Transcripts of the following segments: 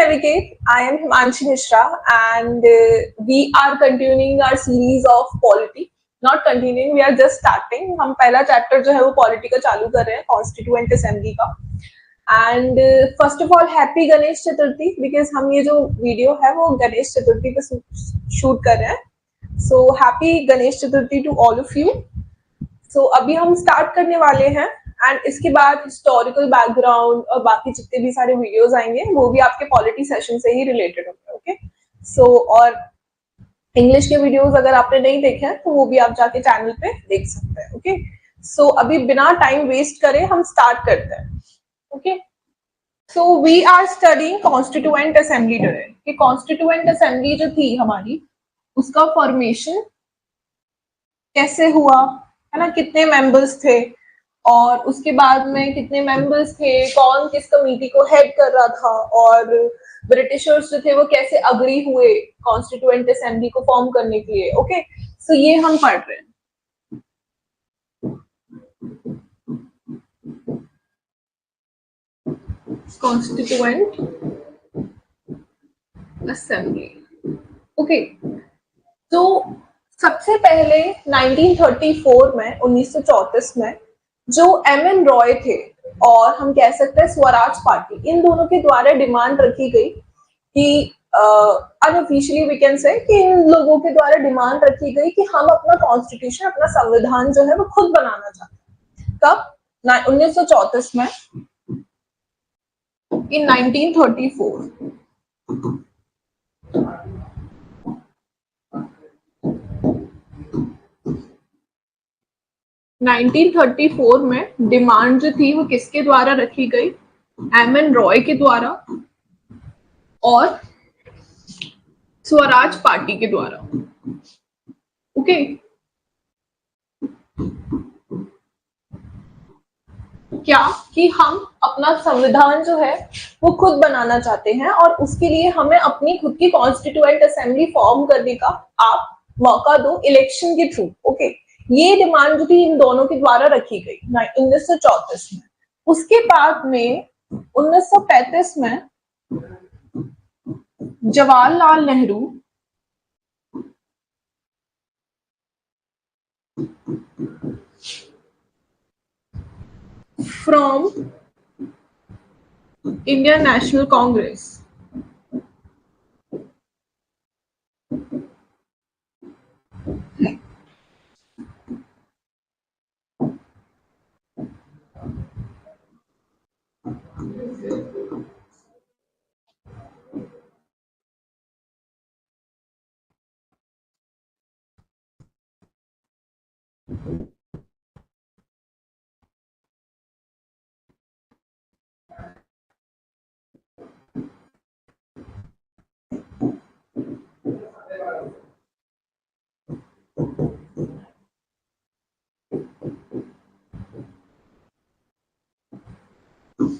Navigate. I am Himanshi Mishra and we are continuing our series of polity. Not continuing, we are just starting. हम पहला chapter जो है वो polity का चालू कर रहे हैं, कॉन्स्टिट्यूएंट असेंबली का. And first of all happy Ganesh Chaturthi, because हम ये जो वीडियो है वो गणेश चतुर्थी पे शूट कर रहे हैं. So happy Ganesh Chaturthi to all of you. So अभी हम स्टार्ट करने वाले हैं एंड इसके बाद हिस्टोरिकल बैकग्राउंड और बाकी जितने भी सारे वीडियोस आएंगे वो भी आपके पॉलिटी सेशन से ही रिलेटेड होंगे. ओके, सो और इंग्लिश के वीडियोस अगर आपने नहीं देखे हैं तो वो भी आप जाके चैनल पे देख सकते हैं. ओके, सो अभी बिना टाइम वेस्ट करे हम स्टार्ट करते हैं. Okay, so we are studying constituent assembly today. कि कॉन्स्टिट्यूएंट असेंबली जो थी हमारी, उसका फॉर्मेशन कैसे हुआ, है ना, कितने मेंबर्स थे और उसके बाद में कितने मेंबर्स थे, कौन किस कमेटी को हेड कर रहा था और ब्रिटिशर्स जो थे वो कैसे अग्री हुए कॉन्स्टिट्यूएंट असेंबली को फॉर्म करने के लिए. ओके, सो ये हम पढ़ रहे हैं. Constituent assembly. ओके, तो सबसे पहले 1934 में 1934 में जो एम.एन. रॉय थे और हम कह सकते हैं स्वराज पार्टी, इन दोनों के द्वारा डिमांड रखी गई कि अनऑफिशियली वी कैन से कि इन लोगों के द्वारा डिमांड रखी गई कि हम अपना कॉन्स्टिट्यूशन, अपना संविधान जो है वो खुद बनाना चाहते हैं. कब? 1934 में, इन 1934. 1934 में डिमांड जो थी वो किसके द्वारा रखी गई? एम.एन. रॉय के द्वारा और स्वराज पार्टी के द्वारा. ओके, क्या कि हम अपना संविधान जो है वो खुद बनाना चाहते हैं और उसके लिए हमें अपनी खुद की कॉन्स्टिट्यूएंट असेंबली फॉर्म करने का आप मौका दो इलेक्शन के थ्रू. ओके, ये डिमांड जो थी इन दोनों के द्वारा रखी गई 1934 में. उसके बाद में 1935 में Jawaharlal Nehru from Indian National Congress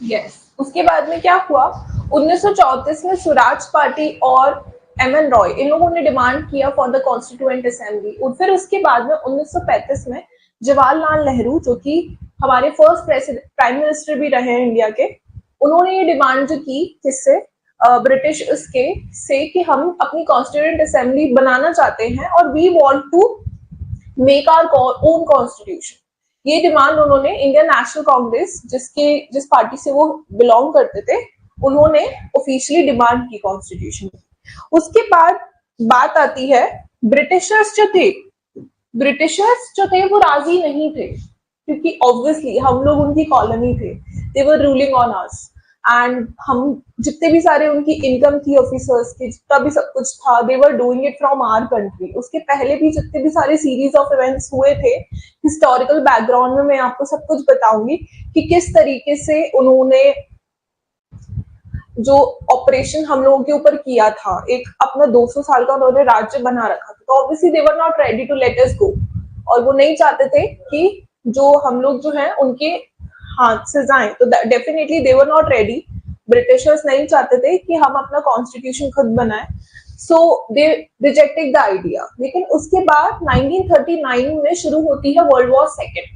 yes. उसके बाद में क्या हुआ? 1934 में स्वराज पार्टी और एम.एन. रॉय, इन लोगों ने डिमांड किया फॉर द कॉन्स्टिट्यूएंट असेंबली. और फिर उसके बाद में 1935 में जवाहरलाल नेहरू, जो कि हमारे फर्स्ट प्राइम मिनिस्टर भी रहे हैं इंडिया के, उन्होंने ये डिमांड जो की किससे? ब्रिटिश उसके से कि हम अपनी कॉन्स्टिट्यूएंट असेंबली बनाना चाहते हैं और we want to make our own constitution. ये डिमांड उन्होंने इंडियन नेशनल कांग्रेस, जिस पार्टी से वो बिलोंग करते थे, उन्होंने ऑफिशियली डिमांड की कॉन्स्टिट्यूशन. उसके बाद बात आती है ब्रिटिशर्स जो थे वो राजी नहीं थे, क्योंकि ऑब्वियसली हम लोग उनकी कॉलोनी थे. They were ruling on us and हम जितने भी सारे उनकी इनकम थी ऑफिसर्स की, जितना भी सब कुछ था, they were doing it from our country. उसके पहले भी जितने भी सारे सीरीज ऑफ इवेंट्स हुए थे, हिस्टोरिकल बैकग्राउंड में मैं आपको सब कुछ बताऊंगी कि किस तरीके से उन्होंने जो ऑपरेशन हम लोगों के ऊपर किया था, एक अपना 200 साल का उन्होंने राज्य बना रखा था. तो obviously they were not ready to let us go, और वो नहीं चाहते थे कि जो हम लोग जो है उनके हाथ से जाएं. तो definitely they were not ready. Britishers नहीं चाहते थे कि हम अपना कॉन्स्टिट्यूशन खुद बनाएं. सो दे रिजेक्टेड द आइडिया. लेकिन उसके बाद 1939 में शुरू होती है world war second.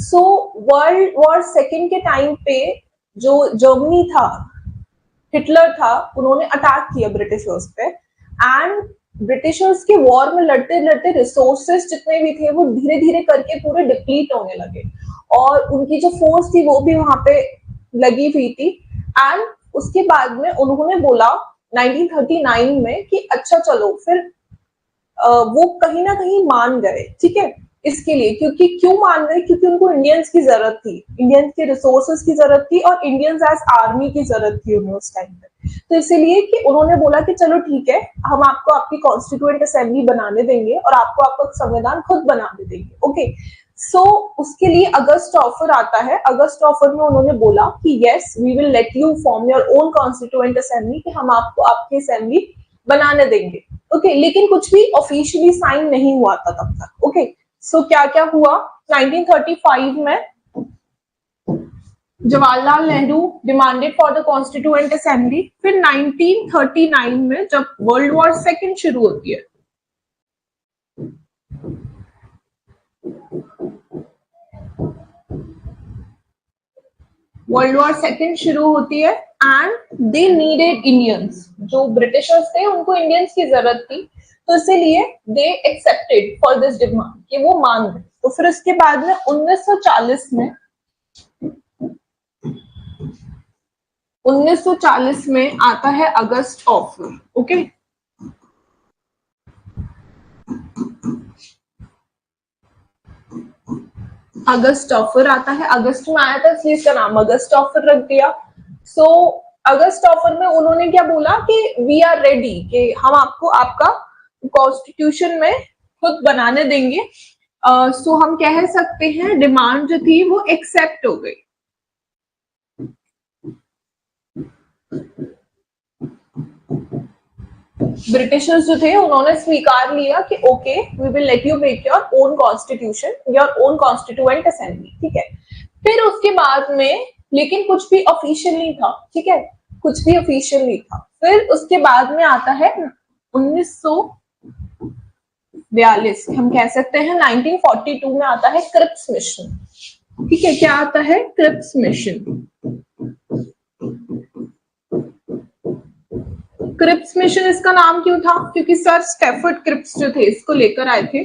So world war second के टाइम पे जो जर्मनी था, हिटलर था, उन्होंने अटैक किया ब्रिटिशर्स पे, एंड ब्रिटिशर्स के वॉर में लड़ते लड़ते रिसोर्सेस जितने भी थे वो धीरे धीरे करके पूरे डिप्लीट होने लगे, और उनकी जो फोर्स थी वो भी वहां पे लगी हुई थी। एंड उसके बाद में उन्होंने बोला 1939 में कि अच्छा चलो फिर वो कहीं ना कहीं मान गए, ठीक है, इसके लिए, क्योंकि क्यों मान गए, क्योंकि उनको इंडियंस की जरूरत थी, इंडियंस के रिसोर्सेज की जरूरत थी, और इंडियंस एज आर्मी की जरूरत थी उन्हें उस टाइम पे। तो इसीलिए कि उन्होंने बोला कि चलो ठीक है, हम आपको आपकी कॉन्स्टिट्यूएंट असेंबली बनाने देंगे और आपको आपका संविधान खुद बनाने देंगे। ओके, सो उसके लिए अगस्त ऑफर आता है। अगस्त ऑफर में उन्होंने बोला कि yes we will let you form your own constituent assembly, कि हम आपको आपकी असेंबली बनाने देंगे। ओके, लेकिन कुछ भी ऑफिशियली साइन नहीं हुआ था तब तक। ओके, सो क्या क्या हुआ 1935 में, Jawaharlal Nehru demanded for the constituent assembly. फिर 1939 में जब वर्ल्ड वॉर सेकेंड शुरू होती है, वर्ल्ड वॉर सेकेंड शुरू होती है, एंड दे नीडेड इंडियंस, जो ब्रिटिशर्स थे उनको इंडियंस की जरूरत थी, तो इसीलिए they accepted for this demand, कि वो मान गए। तो फिर उसके बाद में 1940 में आता है अगस्त ऑफर। ओके, अगस्त ऑफर आता है, अगस्त में आया था इसलिए इसका नाम अगस्त ऑफर रख दिया। सो अगस्त ऑफर में उन्होंने क्या बोला कि वी आर रेडी, कि हम आपको आपका कॉन्स्टिट्यूशन में खुद बनाने देंगे। सो हम कह सकते हैं डिमांड जो थी वो एक्सेप्ट हो गई। ब्रिटिशर्स जो थे उन्होंने स्वीकार लिया कि okay we will let you make your own constitution, your own constituent assembly, ठीक है। फिर उसके बाद में लेकिन कुछ भी ऑफिशियल नहीं था, ठीक है, कुछ भी ऑफिशियल नहीं था। फिर उसके बाद में आता है 1942, हम कह सकते हैं 1942 में आता है क्रिप्स मिशन, ठीक है। क्या आता है? Cripps mission. क्रिप्स मिशन इसका नाम क्यों था? क्योंकि सर स्टेफर्ड क्रिप्स जो थे इसको लेकर आए थे।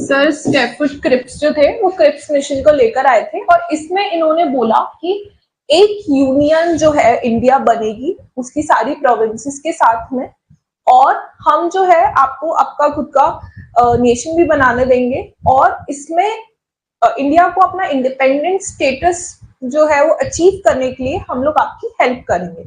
सर स्टेफर्ड क्रिप्स जो थे वो क्रिप्स मिशन को लेकर आए थे, और इसमें इन्होंने बोला कि एक यूनियन जो है इंडिया बनेगी उसकी सारी प्रोविंसेस के साथ में, और हम जो है आपको आपका खुद का नेशन भी बनाने देंगे, और इसमें इंडिया को अपना इंडिपेंडेंट स्टेटस जो है वो अचीव करने के लिए हम लोग आपकी हेल्प करेंगे।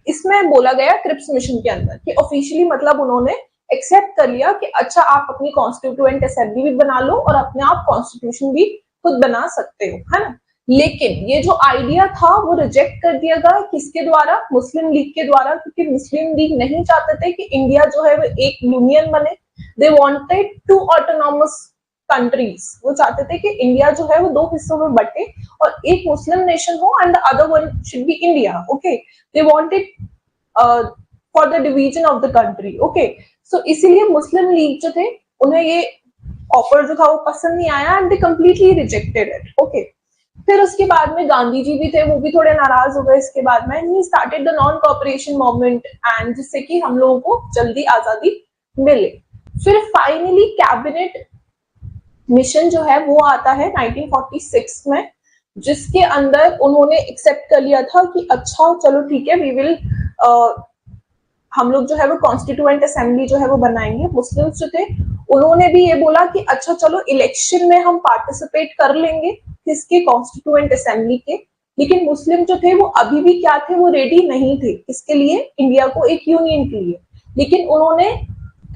इसमें बोला गया क्रिप्स मिशन के अंदर कि ऑफिशियली मतलब उन्होंने एक्सेप्ट कर लिया कि अच्छा आप अपनी कॉन्स्टिट्यूएंट असेंबली भी बना लो और अपने आप कॉन्स्टिट्यूशन भी खुद बना सकते हो, है ना। लेकिन ये जो आइडिया था वो रिजेक्ट कर दिया गया, किसके द्वारा? मुस्लिम लीग के द्वारा, क्योंकि मुस्लिम लीग नहीं चाहते थे कि इंडिया जो है वो एक यूनियन बने। They wanted to autonomous countries, वो चाहते थे कि इंडिया जो है वो दो हिस्सों में बटे और एक मुस्लिम नेशन हो and the other one should be India. Okay, they wanted for the division of the country. Okay, so इसीलिए मुस्लिम लीग जो थे उन्हें ये ऑफर जो था वो पसंद नहीं आया and they completely rejected it. Okay, फिर उसके बाद में गांधी जी भी थे, वो भी थोड़े नाराज हो गए इसके बाद में, he started the non cooperation movement, and जिससे कि हम लोगों को जल्दी आजादी मिले। फिर फाइनली कैबिनेट मिशन जो है वो आता है 1946 में, जिसके अंदर उन्होंने एक्सेप्ट कर लिया था कि अच्छा चलो ठीक है, वी विल हम लोग जो है वो कॉन्स्टिट्यूएंट असेंबली जो है वो बनाएंगे। मुस्लिम्स जो थे उन्होंने भी ये बोला कि अच्छा चलो इलेक्शन में हम पार्टिसिपेट कर लेंगे किसके? कॉन्स्टिट्यूएंट असेंबली के। लेकिन मुस्लिम जो थे वो अभी भी क्या थे? वो रेडी नहीं थे किसके लिए? इंडिया को एक यूनियन के लिए। लेकिन उन्होंने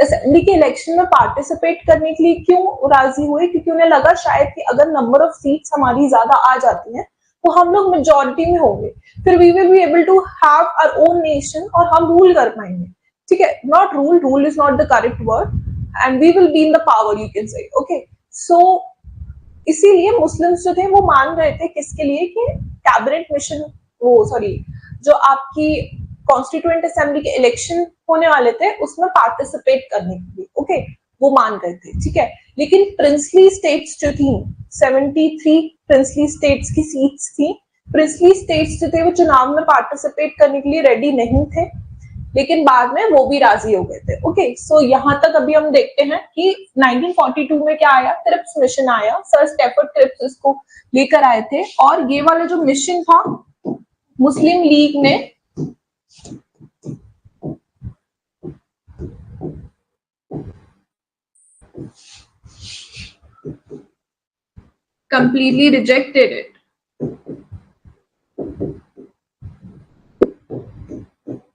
असेंबली के इलेक्शन में पार्टिसिपेट करने के लिए क्यों राजी हुए? क्योंकि उन्हें लगा शायद कि अगर नंबर ऑफ सीट्स हमारी ज्यादा आ जाती हैं तो हम लोग मेजोरिटी में होंगे, फिर we will be able to have our own nation और हम रूल कर पाएंगे, ठीक है। Not rule, rule is not the correct word, and we will be in the power, you can say. Okay, so इसीलिए मुस्लिम्स जो थे वो मान रहे थे किसके लिए? कि कैबिनेट मिशन, वो सॉरी जो आपकी कॉन्स्टिट्यूएंट असेंबली के इलेक्शन होने वाले थे उसमें पार्टिसिपेट करने के लिए, ओके, वो मान गए थे, ठीक है। लेकिन प्रिंसली स्टेट्स जो थी, 73 प्रिंसली स्टेट्स की सीट्स थी, प्रिंसली स्टेट्स जो थे वो चुनाव में पार्टिसिपेट करने के लिए रेडी नहीं थे, लेकिन बाद में वो भी राजी हो गए थे, ओके। सो यहाँ तक अभी हम देखते हैं कि 1942 में क्या आया, क्रिप्स मिशन आया, सर स्टेफर्ड क्रिप्स इसको लेकर आए थे, और ये वाला जो मिशन था मुस्लिम लीग ने completely rejected it.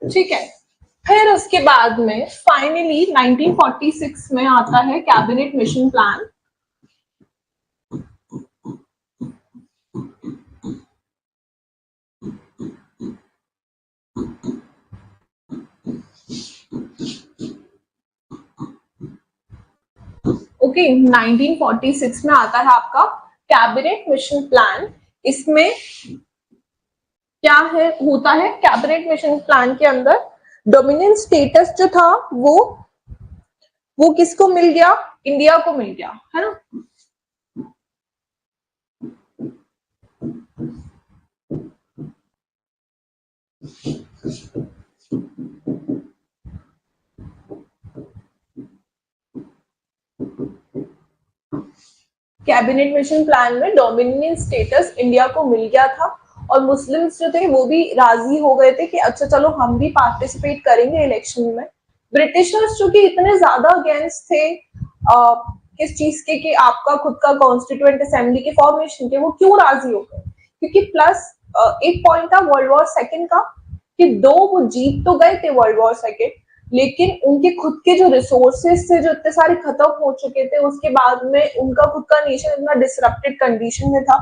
ठीक है, फिर उसके बाद में फाइनली 1946 में आता है कैबिनेट मिशन प्लान। ओके, 1946 में आता है आपका कैबिनेट मिशन प्लान। इसमें क्या है होता है, कैबिनेट मिशन प्लान के अंदर डोमिनियन स्टेटस जो था वो किसको मिल गया, इंडिया को मिल गया, है ना। कैबिनेट मिशन प्लान में डोमिनियन स्टेटस इंडिया को मिल गया था, और मुस्लिम्स जो थे वो भी राजी हो गए थे कि अच्छा चलो हम भी पार्टिसिपेट करेंगे इलेक्शन में। ब्रिटिशर्स जो कि इतने ज्यादा अगेंस्ट थे किस चीज के कि आपका खुद का कॉन्स्टिट्यूएंट असेंबली के फॉर्मेशन के, वो क्यों राजी हो गए, क्योंकि प्लस एक पॉइंट था वर्ल्ड वॉर सेकेंड का कि दो वो जीत तो गए थे वर्ल्ड वॉर सेकेंड, लेकिन उनके खुद के जो रिसोर्सेस थे जो इतने सारे खत्म हो चुके थे, उसके बाद में उनका खुद का नेशन इतना डिसरप्टेड कंडीशन में था,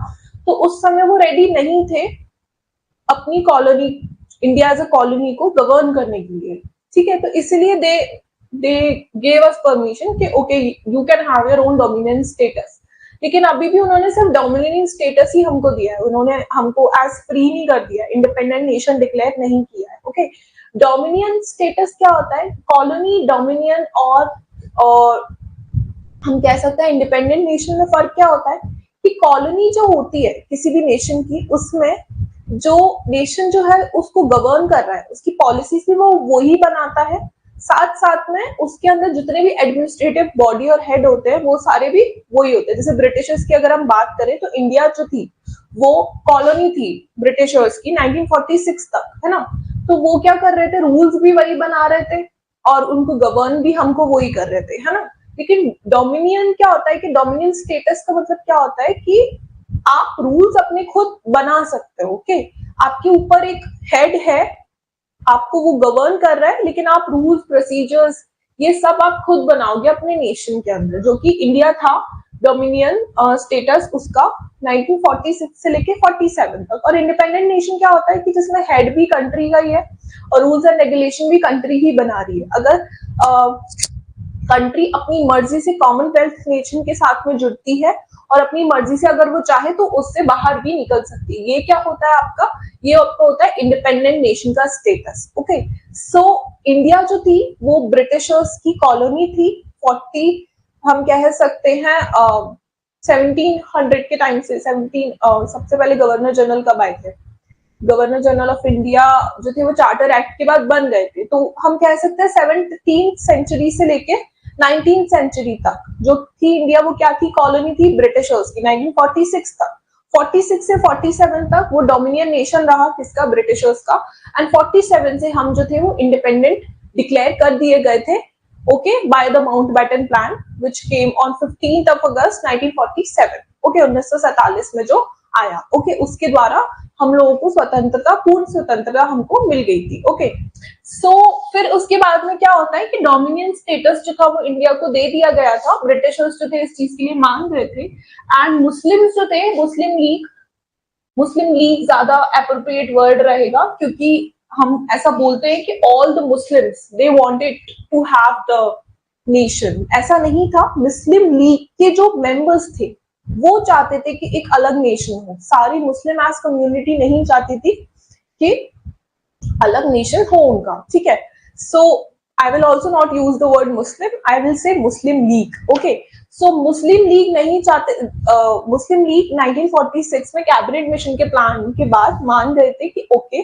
तो उस समय वो रेडी नहीं थे अपनी colony, India as a colony को गवर्न करने के लिए, ठीक है। तो इसलिए दे गेव अस परमिशन कि okay you can have your own dominion status. लेकिन अभी भी उन्होंने सिर्फ डोमिनियन स्टेटस ही हमको दिया है, उन्होंने हमको एज फ्री नहीं कर दिया, इंडिपेंडेंट नेशन डिक्लेयर नहीं किया है, ओके। डोमिनियन स्टेटस क्या होता है, कॉलोनी, डोमिनियन और हम कह सकते हैं इंडिपेंडेंट नेशन में फर्क क्या होता है कि कॉलोनी जो होती है किसी भी नेशन की, उसमें जो नेशन जो है उसको गवर्न कर रहा है, उसकी पॉलिसी से वो ही बनाता है, साथ साथ में उसके अंदर जितने भी एडमिनिस्ट्रेटिव बॉडी और हेड होते हैं वो सारे भी वही होते हैं। जैसे ब्रिटिशर्स की अगर हम बात करें तो इंडिया जो थी वो कॉलोनी थी ब्रिटिशर्स की 1946 तक, है ना। तो वो क्या कर रहे थे, रूल्स भी वही बना रहे थे और उनको गवर्न भी हमको वही कर रहे थे, है ना। लेकिन डोमिनियन क्या होता है कि डोमिनियन स्टेटस का मतलब क्या होता है कि आप रूल्स अपने खुद बना सकते हो, ओके। आपके ऊपर एक हेड है, आपको वो गवर्न कर रहा है, लेकिन आप रूल्स, प्रोसीजर्स ये सब आप खुद बनाओगे अपने नेशन के अंदर, जो कि इंडिया था डोमिनियन स्टेटस उसका 1946 से लेके 47 तक। और इंडिपेंडेंट नेशन क्या होता है कि जिसमें हेड भी कंट्री का ही है और रूल्स एंड रेगुलेशन भी कंट्री ही बना रही है। अगर कंट्री अपनी मर्जी से कॉमनवेल्थ नेशन के साथ में जुड़ती है और अपनी मर्जी से अगर वो चाहे तो उससे बाहर भी निकल सकती है, ये क्या होता है आपका, ये आपका होता है इंडिपेंडेंट नेशन का स्टेटस, ओके। सो इंडिया जो थी वो ब्रिटिशर्स की कॉलोनी थी, 40 हम कह सकते हैं 1700 के टाइम से, 17 सबसे पहले गवर्नर जनरल कब आए थे, गवर्नर जनरल ऑफ इंडिया जो थे वो चार्टर एक्ट के बाद बन गए थे, तो हम कह सकते हैं 17th सेंचुरी से लेके 19th सेंचुरी तक जो थी इंडिया, वो क्या थी, कॉलोनी थी ब्रिटिशर्स की 1946 तक। 46 से 47 तक वो डोमिनियन नेशन रहा किसका, ब्रिटिशर्स का, एंड 47 से हम जो थे वो इंडिपेंडेंट डिक्लेयर कर दिए गए थे, okay, by the Mountbatten plan which came on 15th of August 1947, okay, 1947 में जो आया, ओके, उसके द्वारा हम लोगों को स्वतंत्रता, पूर्ण स्वतंत्रता हमको मिल गई थी, ओके। सो फिर उसके बाद में क्या होता है कि डोमिनियन स्टेटस जो था वो इंडिया को दे दिया गया था, ब्रिटिशर्स जो थे इस चीज के लिए मांग रहे थे, एंड मुस्लिम्स जो थे, मुस्लिम लीग ज्यादा एप्रोप्रिएट वर्ड रहेगा, क्योंकि हम ऐसा बोलते हैं कि all the Muslims they wanted to have the nation, ऐसा नहीं था, मुस्लिम लीग के जो मेंबर्स थे वो चाहते थे कि एक अलग नेशन हो, सारी मुस्लिम एज कम्युनिटी नहीं चाहती थी कि अलग नेशन हो उनका, ठीक है। So I will also not use the word Muslim, I will say Muslim League, okay. So Muslim League नहीं चाहते, मुस्लिम लीग 1946 में कैबिनेट मिशन के प्लान के बाद मान गए थे कि ओके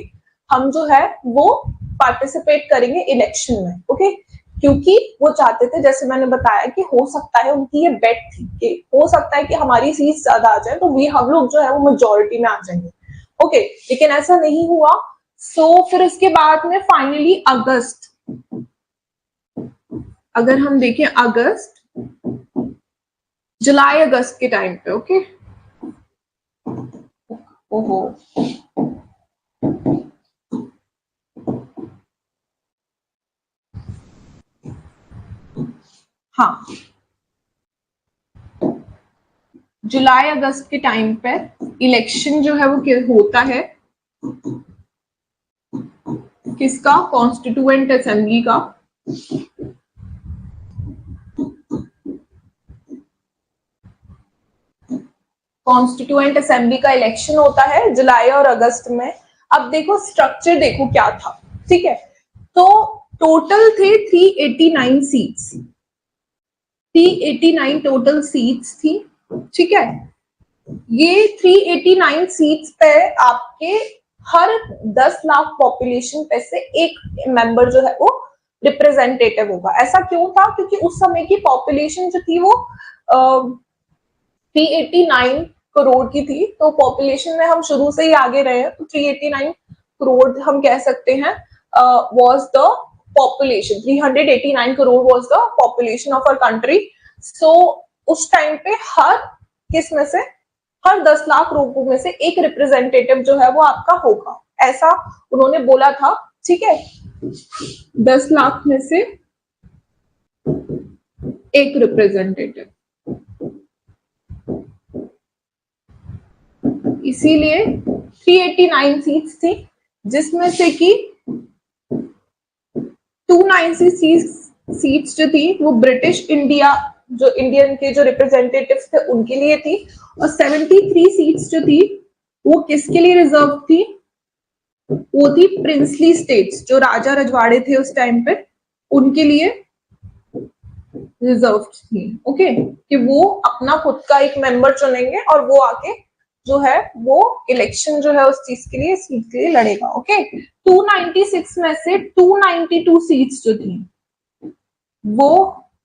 हम जो है वो पार्टिसिपेट करेंगे इलेक्शन में, ओके। क्योंकि वो चाहते थे, जैसे मैंने बताया कि हो सकता है उनकी ये बेट थी कि हो सकता है कि हमारी सीट ज्यादा आ जाए तो हम लोग जो है वो मेजोरिटी में आ जाएंगे, ओके। लेकिन ऐसा नहीं हुआ। सो फिर उसके बाद में फाइनली अगस्त, अगर हम देखें अगस्त, जुलाई अगस्त के टाइम पे, ओके। ओहो, हाँ, जुलाई अगस्त के टाइम पे इलेक्शन जो है वो होता है किसका, कॉन्स्टिट्यूएंट असेंबली का। कॉन्स्टिट्यूएंट असेंबली का इलेक्शन होता है जुलाई और अगस्त में। अब देखो स्ट्रक्चर देखो क्या था, ठीक है। तो टोटल थे 389 सीट्स, 389 टोटल सीट्स थी, ठीक है। ये 389 सीट्स पे आपके हर 10 लाख पॉपुलेशन पे से एक मेंबर जो है वो रिप्रेजेंटेटिव होगा। ऐसा क्यों था, क्योंकि उस समय की पॉपुलेशन जो थी वो 389 करोड़ की थी। तो पॉपुलेशन में हम शुरू से ही आगे रहे हैं, तो 389 करोड़ हम कह सकते हैं was the population, 389 crore was the population of our country. So उस टाइम पे हर किस में से, हर 10 लाख लोगों में से एक रिप्रेजेंटेटिव जो है वो आपका होगा, ऐसा उन्होंने बोला था, ठीक है। 10 लाख में से एक रिप्रेजेंटेटिव, इसीलिए 389 सीट्स थी, जिसमें से कि 290 सीट्स जो थी वो ब्रिटिश इंडिया, जो इंडियन के जो रिप्रेजेंटेटिव्स थे उनके लिए थी, और 73 सीट्स जो थी वो किसके लिए रिजर्व थी, वो थी प्रिंसली स्टेट्स, जो राजा रजवाड़े थे उस टाइम पे उनके लिए रिजर्व थी, ओके। कि वो अपना खुद का एक मेंबर चुनेंगे और वो आके जो है वो इलेक्शन जो है उस चीज के लिए, सीट के लिए लड़ेगा, ओके। 296 में से 292 सीट्स जो थी वो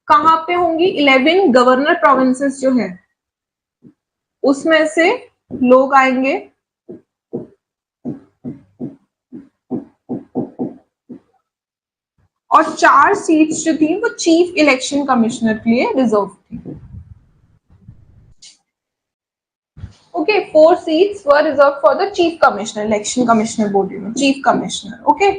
कहां पे होंगी, 11 गवर्नर प्रोविंसेस जो है उसमें से लोग आएंगे, और 4 सीट्स जो थी वो चीफ इलेक्शन कमिश्नर के लिए रिजर्व थी, okay. 4 seats were reserve for the chief commissioner, election commissioner बोल रही हूँ, chief commissioner, okay,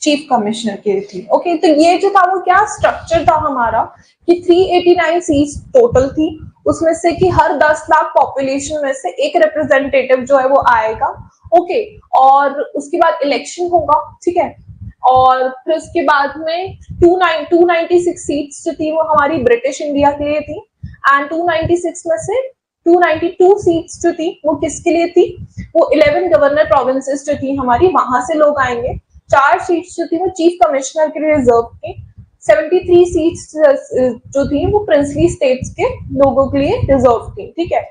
chief commissioner के थी, ओके। तो ये जो था वो क्या स्ट्रक्चर था हमारा कि 389 सीट्स टोटल थी, उसमें से कि हर 10 लाख पॉपुलेशन में से एक रिप्रेजेंटेटिव जो है वो आएगा, ओके। और उसके बाद इलेक्शन होगा, ठीक है। और फिर उसके बाद में 296 सीट्स जो थी वो हमारी ब्रिटिश इंडिया के लिए थी, एंड 296 में से 292 सीट्स जो थी वो किसके लिए थी, वो 11 गवर्नर प्रोविंसेस जो थी हमारी, वहां से लोग आएंगे। 4 सीट्स जो थी वो चीफ कमिश्नर के लिए रिजर्व थी, 73 सीट्स जो थी वो प्रिंसली स्टेट्स के लोगों के लिए रिजर्व थी, ठीक है।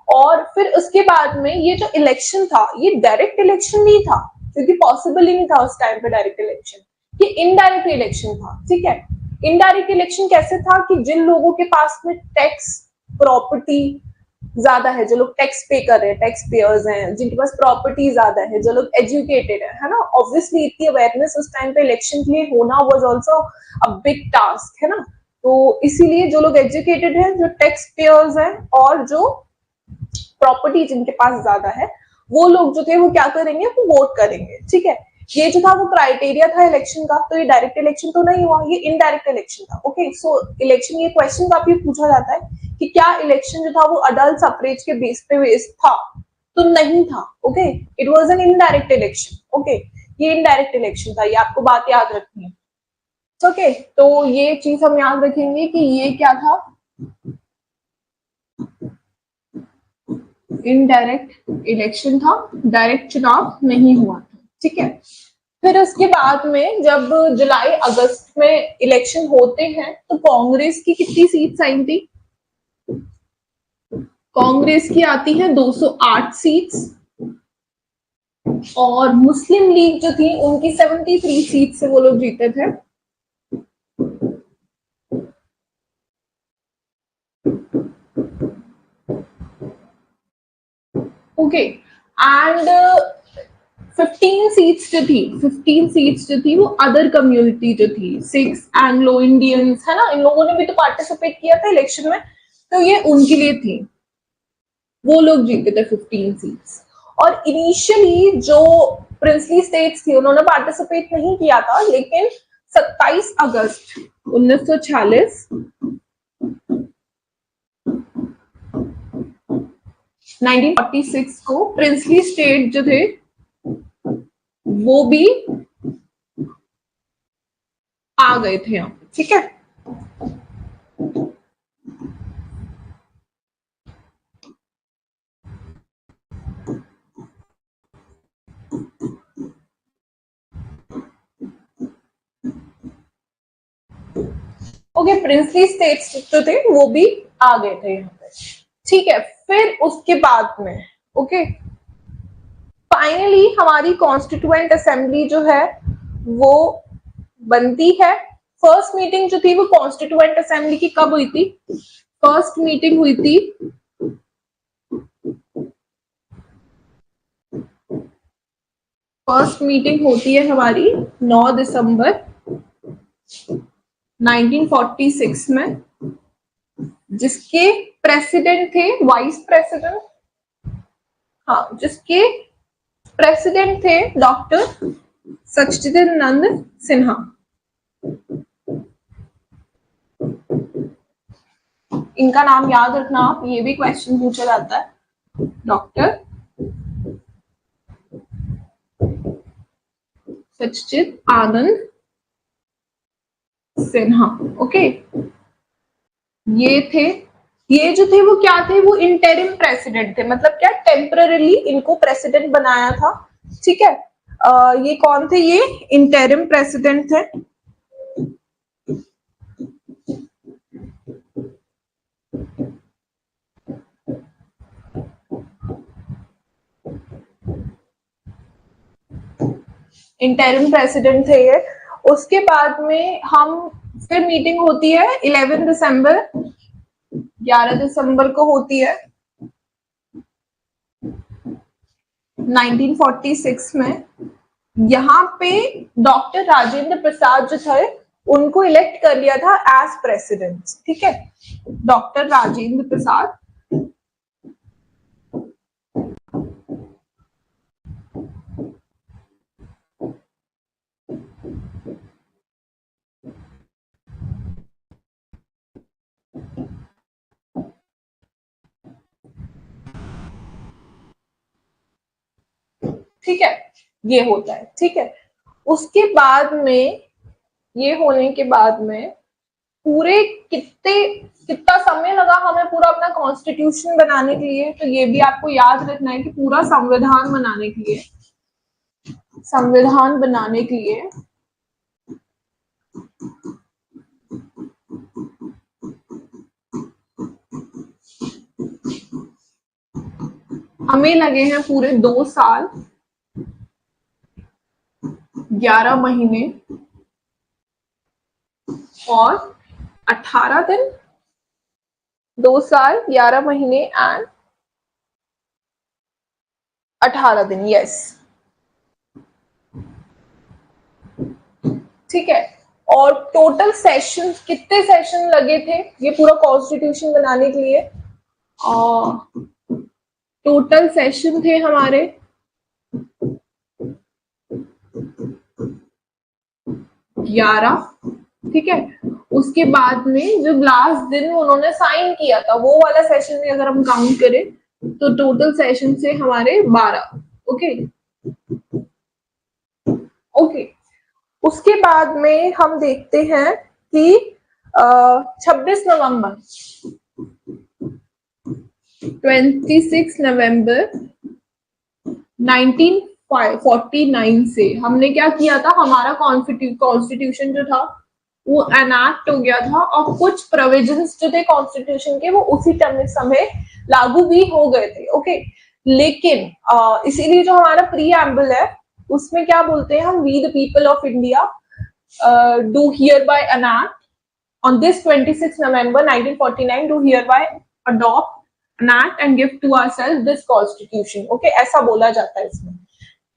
और फिर उसके बाद में ये जो इलेक्शन था ये डायरेक्ट इलेक्शन नहीं था, क्योंकि पॉसिबल ही नहीं था उस टाइम पे डायरेक्ट इलेक्शन, ये इनडायरेक्ट इलेक्शन था, ठीक है। इनडायरेक्ट इलेक्शन कैसे था कि जिन लोगों के पास में टैक्स प्रॉपर्टी ज्यादा है, जो लोग टैक्स पे कर रहे हैं, टैक्स पेयर्स हैं, जिनके पास प्रॉपर्टी ज्यादा है, जो लोग एजुकेटेड है ना, ऑब्वियसली इतनी अवेयरनेस उस टाइम पे इलेक्शन के लिए होना was also a big task, है ना। तो इसीलिए जो लोग एजुकेटेड हैं, जो टैक्स पेयर्स हैं, और जो प्रॉपर्टी जिनके पास ज्यादा है, वो लोग जो थे वो क्या करेंगे, वो वोट करेंगे, ठीक है। ये जो था वो क्राइटेरिया था इलेक्शन का। तो ये डायरेक्ट इलेक्शन तो नहीं हुआ, ये इनडायरेक्ट इलेक्शन था, ओके। सो इलेक्शन, ये क्वेश्चन काफी पूछा जाता है कि क्या इलेक्शन जो था वो अडल्ट सफरेज के बेस पे बेस्ड था, तो नहीं था, okay. It was an indirect election, okay. ये इनडायरेक्ट इलेक्शन था, ये आपको बात याद रखनी है, ओके। तो ये चीज हम याद रखेंगे कि ये क्या था, इनडायरेक्ट इलेक्शन था, डायरेक्ट चुनाव नहीं हुआ था, ठीक है। फिर उसके बाद में जब जुलाई अगस्त में इलेक्शन होते हैं तो कांग्रेस की कितनी सीट्स आई थी? कांग्रेस की आती है 208 सीट्स और मुस्लिम लीग जो थी उनकी 73 सीट से वो लोग जीते थे। ओके एंड 15 सीट्स जो थी वो अदर कम्युनिटी जो थी, सिख्स, एंग्लो इंडियंस, है ना, इन लोगों ने भी तो पार्टिसिपेट किया था इलेक्शन में, तो ये उनके लिए थी, वो लोग जीते थे 15 सीट्स। और इनिशियली जो प्रिंसली स्टेट्स थी उन्होंने पार्टिसिपेट नहीं किया था, लेकिन 27 अगस्त 1946 1946 को प्रिंसली स्टेट जो थे वो भी आ गए थे यहाँ पे, ठीक है। ओके प्रिंसली स्टेट्स जो थे वो भी आ गए थे यहाँ पे, ठीक है। फिर उसके बाद में ओके फाइनली हमारी कॉन्स्टिट्यूएंट असेंबली जो है वो बनती है। फर्स्ट मीटिंग जो थी वो कॉन्स्टिट्यूएंट असेंबली की कब हुई थी? फर्स्ट मीटिंग हुई थी फर्स्ट मीटिंग होती है हमारी 9 दिसंबर 1946 में, जिसके प्रेसिडेंट थे वाइस प्रेसिडेंट, हाँ, जिसके प्रेसिडेंट थे डॉक्टर सच्चिदानंद सिन्हा। इनका नाम याद रखना आप, ये भी क्वेश्चन पूछा जाता है, डॉक्टर सच्चिदानंद सिन्हा। ओके ये जो थे वो क्या थे? वो इंटरिम प्रेसिडेंट थे, मतलब क्या टेम्पररीली इनको प्रेसिडेंट बनाया था, ठीक है। ये कौन थे? ये इंटरिम प्रेसिडेंट थे। इंटरिम प्रेसिडेंट थे ये। उसके बाद में हम फिर मीटिंग होती है 11 दिसंबर 11 दिसंबर को होती है 1946 में। यहाँ पे डॉक्टर राजेंद्र प्रसाद जो थे उनको इलेक्ट कर लिया था एज प्रेसिडेंट, ठीक है, डॉक्टर राजेंद्र प्रसाद। ठीक है, ये होता है, ठीक है। उसके बाद में ये होने के बाद में पूरे कितना समय लगा हमें पूरा अपना कॉन्स्टिट्यूशन बनाने के लिए, तो ये भी आपको याद रखना है कि पूरा संविधान बनाने के लिए हमें लगे हैं पूरे 2 साल 11 महीने और 18 दिन, 2 साल 11 महीने एंड 18 दिन, यस, ठीक है। और टोटल सेशन, कितने सेशन लगे थे ये पूरा कॉन्स्टिट्यूशन बनाने के लिए? टोटल सेशन थे हमारे 11, ठीक है। उसके बाद में जो लास्ट दिन उन्होंने साइन किया था वो वाला सेशन में अगर हम काउंट करें तो टोटल सेशन से हमारे 12, ओके ओके। उसके बाद में हम देखते हैं कि 26 नवंबर 26 नवंबर 49 से हमने क्या किया था, हमारा कॉन्स्टिट्यूशन जो था वो एनैक्ट हो गया था और कुछ प्रोविजंस जो थे कॉन्स्टिट्यूशन के वो उसी समय लागू भी हो गए थे। ओके, लेकिन इसीलिए जो हमारा प्री एम्बल है उसमें क्या बोलते हैं हम, we the people of India do hereby enact on this 26 November 1949 do hereby adopt an act and give to ourselves this constitution। okay, ऐसा बोला जाता है इसमें।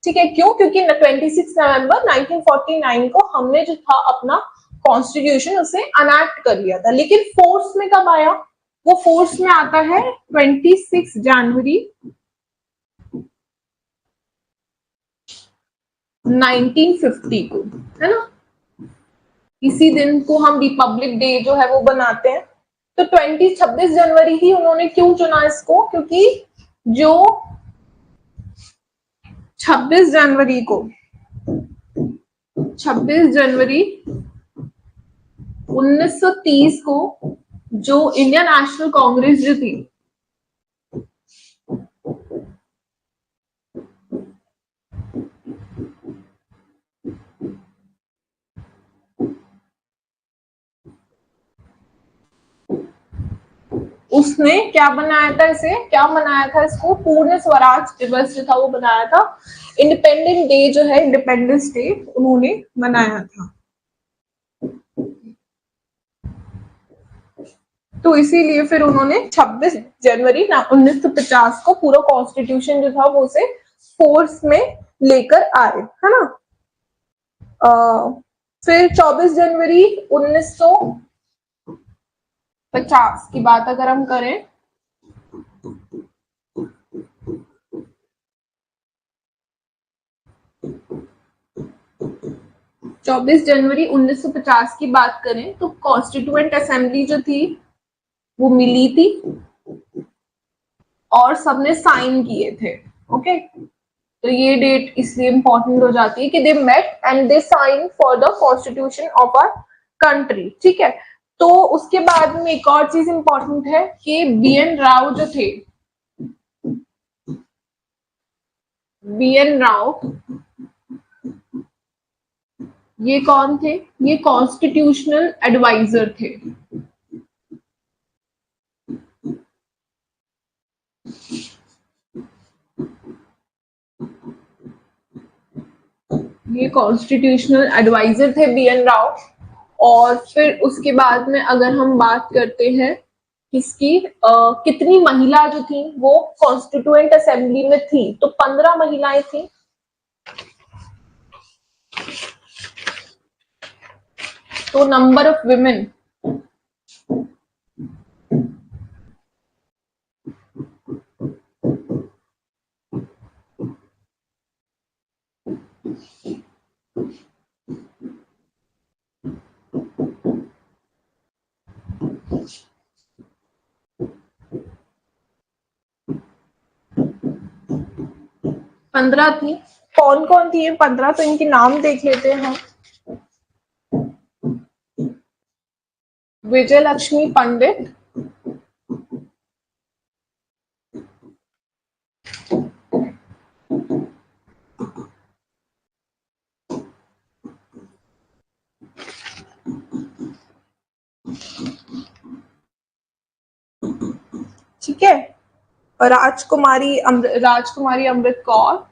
ठीक है, क्यों? क्योंकि 26 नवंबर 1949 को हमने जो था अपना कॉन्स्टिट्यूशन उसे अनैक्ट कर लिया था। लेकिन फोर्स में कब आया? वो फोर्स में आता है 26 जनवरी 1950 को, है ना? इसी दिन को हम रिपब्लिक डे जो है वो बनाते हैं। तो 26 जनवरी ही उन्होंने क्यों चुना इसको? क्योंकि जो 26 जनवरी 1930 को जो इंडियन नेशनल कांग्रेस जो थी उसने क्या बनाया था, इसे क्या बनाया था, इसको पूर्ण स्वराज दिवस जो था वो बनाया था। इंडिपेंडेंट डे जो है, इंडिपेंडेंस डे उन्होंने मनाया था। तो इसीलिए फिर उन्होंने 26 जनवरी 1950 को पूरा कॉन्स्टिट्यूशन जो था वो उसे फोर्स में लेकर आए, है ना? फिर 24 जनवरी 1950 की बात अगर हम करें, चौबीस जनवरी 1950 की बात करें तो कॉन्स्टिट्यूएंट असेंबली जो थी वो मिली थी और सबने साइन किए थे। ओके, तो ये डेट इसलिए इंपॉर्टेंट हो जाती है कि they met and they sign for the constitution of our country. ठीक है, तो उसके बाद में एक और चीज इंपॉर्टेंट है कि बी.एन. राव जो थे, बी.एन. राव ये कौन थे? ये कॉन्स्टिट्यूशनल एडवाइजर थे। ये कॉन्स्टिट्यूशनल एडवाइजर थे बी.एन. राव। और फिर उसके बाद में अगर हम बात करते हैं किसकी, कितनी महिला जो थी वो कॉन्स्टिट्यूएंट असेंबली में थी, तो 15 महिलाएं थी। तो नंबर ऑफ विमेन, पंद्रह थी। कौन कौन थी ये 15? तो इनके नाम देख लेते हैं हम। विजय लक्ष्मी पंडित, ठीक है, राजकुमारी अमृत कौर,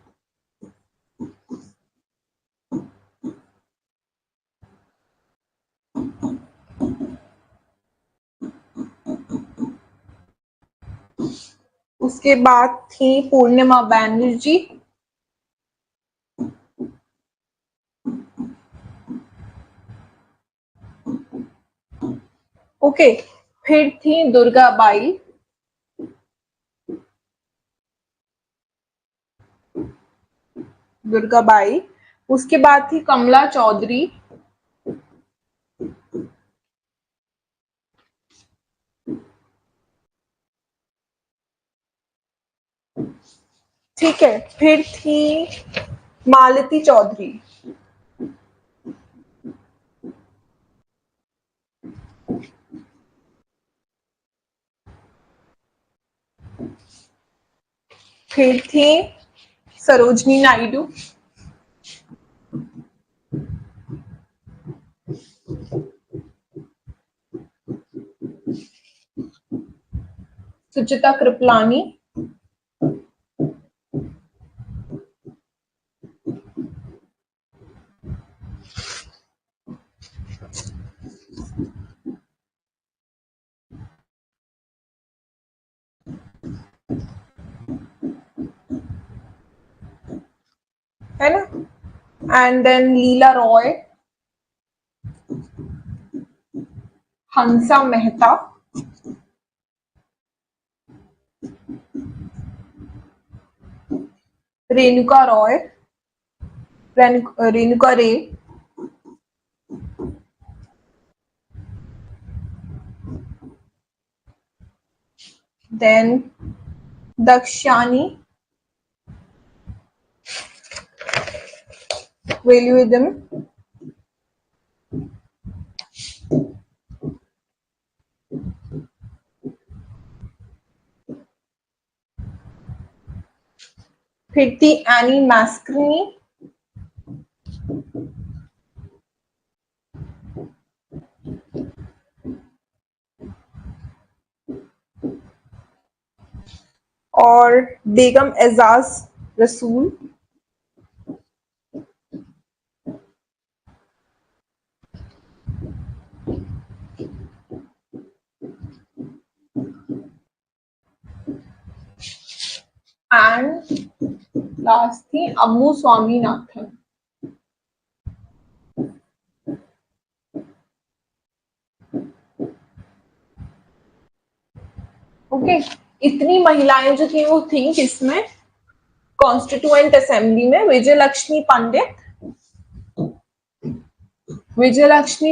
उसके बाद थी पूर्णिमा बैनर्जी, ओके, फिर थी दुर्गाबाई, उसके बाद थी कमला चौधरी, ठीक है, फिर थी मालती चौधरी, फिर थी सरोजनी नायडू, सुचिता कृपलानी, है ना, एंड देन लीला रॉय, हंसा मेहता, रेणुका रॉय, रेणुका रे, देन दक्षानी वेलुइदम, फिर थी एनी मैस्क्रिनी, और बेगम एजाज रसूल, एंड लास्ट थी अम्मू स्वामीनाथन। ओके, इतनी महिलाएं जो थी वो थी किसमें, कॉन्स्टिट्यूएंट असेंबली में। विजयलक्ष्मी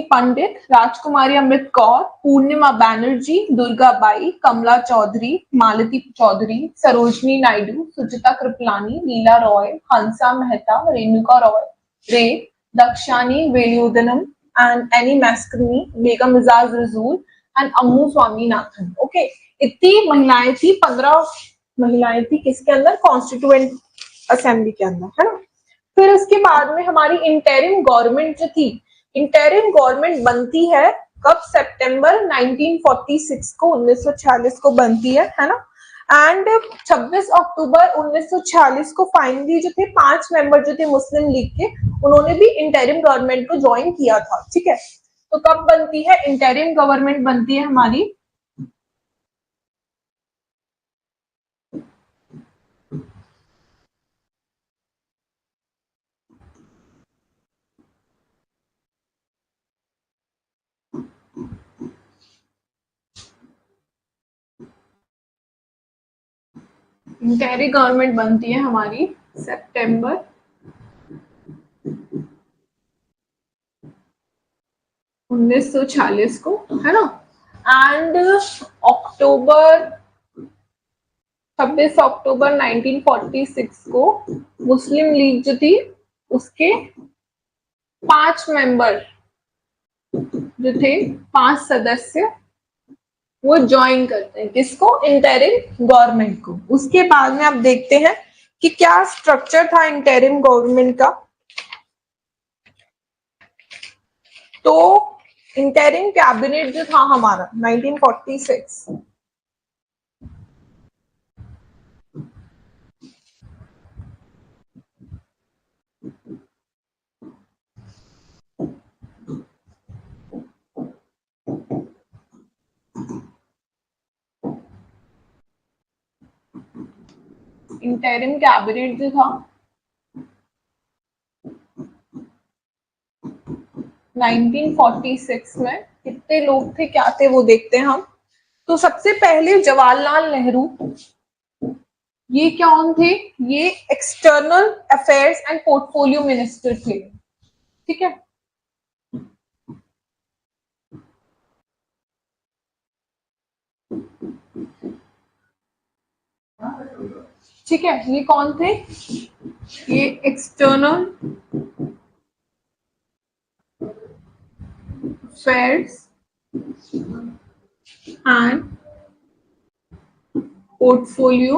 पंडित, राजकुमारी अमृत कौर, पूर्णिमा बैनर्जी, दुर्गा बाई, कमला चौधरी, मालती चौधरी, सरोजनी नायडू, सुचिता कृपलानी, लीला रॉय, हंसा मेहता, रेणुका रॉय रे, दक्षानी वेलुदनम एंड एनी मैस्क्रिनी, बेगम एजाज रसूल एंड अम्मू स्वामीनाथन। ओके, इतनी महिलाएं थी, 15 महिलाएं थी किसके अंदर, कॉन्स्टिट्यूएंट असेंबली के अंदर, है ना। फिर उसके बाद में हमारी इंटरिम गवर्नमेंट जो थी, इंटरिम गवर्नमेंट बनती है कब, सितंबर 1946 को, 1946 को बनती है ना। एंड 26 अक्टूबर 1946 को फाइनली जो थे 5 मेंबर जो थे मुस्लिम लीग के, उन्होंने भी इंटरिम गवर्नमेंट को ज्वाइन किया था। ठीक है, तो कब बनती है इंटरिम गवर्नमेंट, बनती है हमारी इंटरिम गवर्नमेंट बनती है हमारी सितंबर 1946 को, है ना। एंड अक्टूबर 26 अक्टूबर 1946 को मुस्लिम लीग जो थी उसके 5 मेंबर जो थे, 5 सदस्य, वो ज्वाइन करते हैं किसको, इंटरिम गवर्नमेंट को। उसके बाद में आप देखते हैं कि क्या स्ट्रक्चर था इंटरिम गवर्नमेंट का। तो इंटरिम कैबिनेट जो था हमारा 1946, इंटरिम कैबिनेट जो था 1946 में कितने लोग थे, क्या थे, वो देखते हैं हम। तो सबसे पहले जवाहरलाल नेहरू, ये कौन थे, ये external affairs and portfolio minister थे। ठीक है, ठीक है, ये कौन थे, ये external affairs and portfolio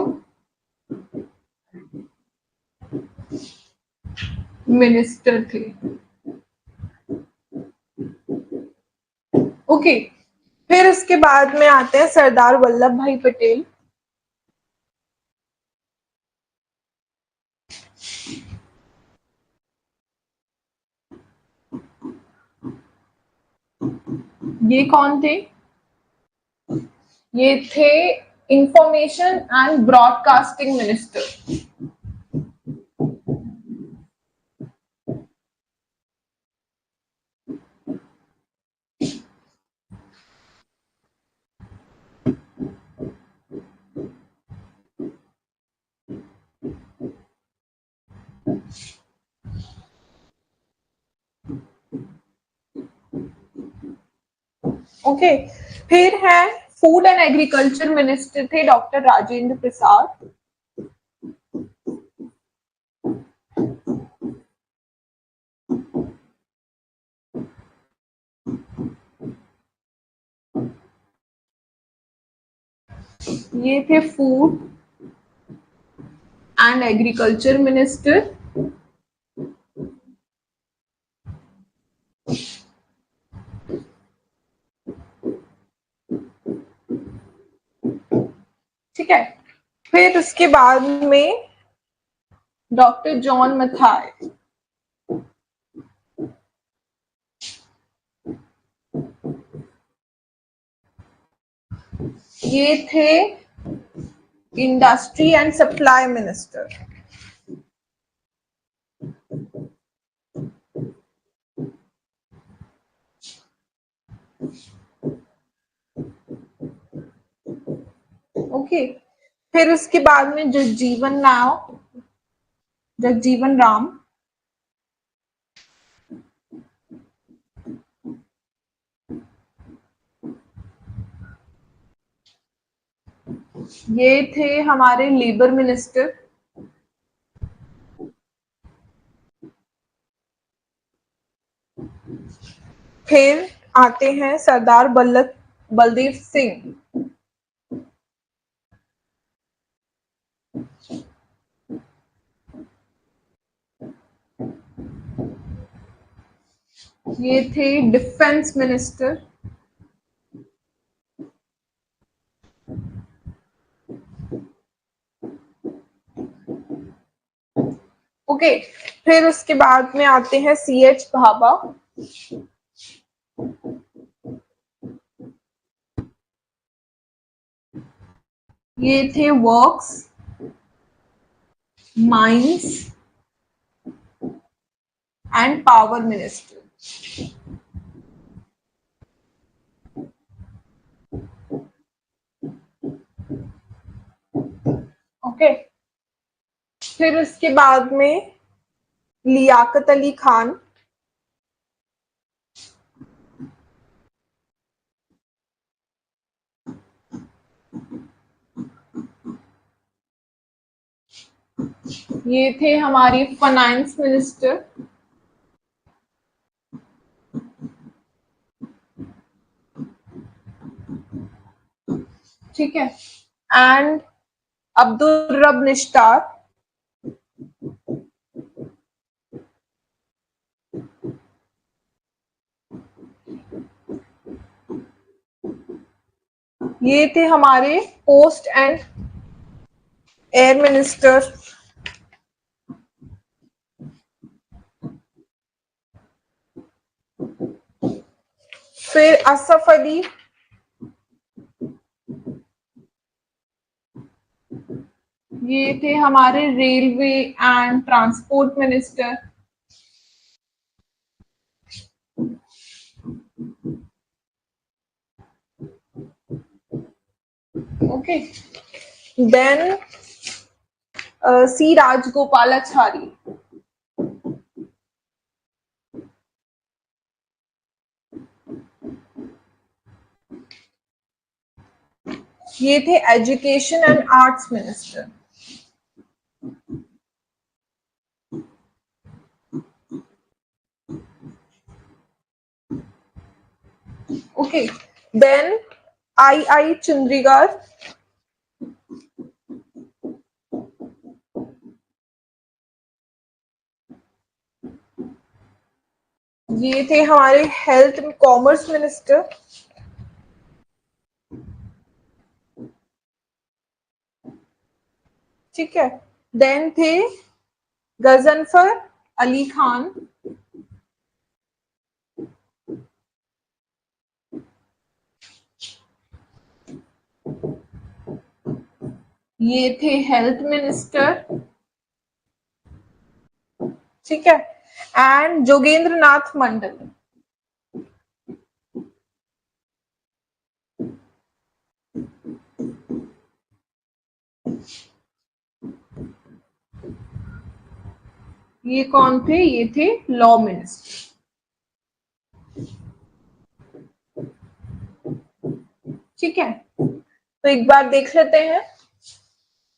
minister थे। ओके, फिर उसके बाद में आते हैं सरदार वल्लभ भाई पटेल। ये कौन थे? ये थे information and broadcasting minister. Okay, फिर है फूड एंड एग्रीकल्चर मिनिस्टर थे डॉक्टर राजेंद्र प्रसाद। ये थे फूड एंड एग्रीकल्चर मिनिस्टर। ठीक है, फिर उसके बाद में डॉक्टर जॉन मथाई। ये थे industry and supply minister. Okay, फिर उसके बाद में जगजीवन राम। ये थे हमारे लेबर मिनिस्टर। फिर आते हैं सरदार बलदेव सिंह। ये थे डिफेंस मिनिस्टर। ओके, फिर उसके बाद में आते हैं CH भाभा। ये थे works, mines and power minister. Okay, फिर उसके बाद में लियाकत अली खान। ये थे हमारी फाइनेंस मिनिस्टर। ठीक है, एंड अब्दुल रब निश्तार। ये थे हमारे पोस्ट एंड एयर मिनिस्टर। फिर असफ अली। ये थे हमारे railway and transport minister. Okay, then C Rajagopalachari. ये थे education and arts minister. Okay, then I Chundrigar. ये थे हमारे हेल्थ एंड कॉमर्स मिनिस्टर। ठीक है, देन थे गजनफर अली खान। ये थे हेल्थ मिनिस्टर। ठीक है, एंड जोगेंद्र नाथ मंडल। ये कौन थे? ये थे लॉ मिनिस्टर। ठीक है, तो एक बार देख लेते हैं।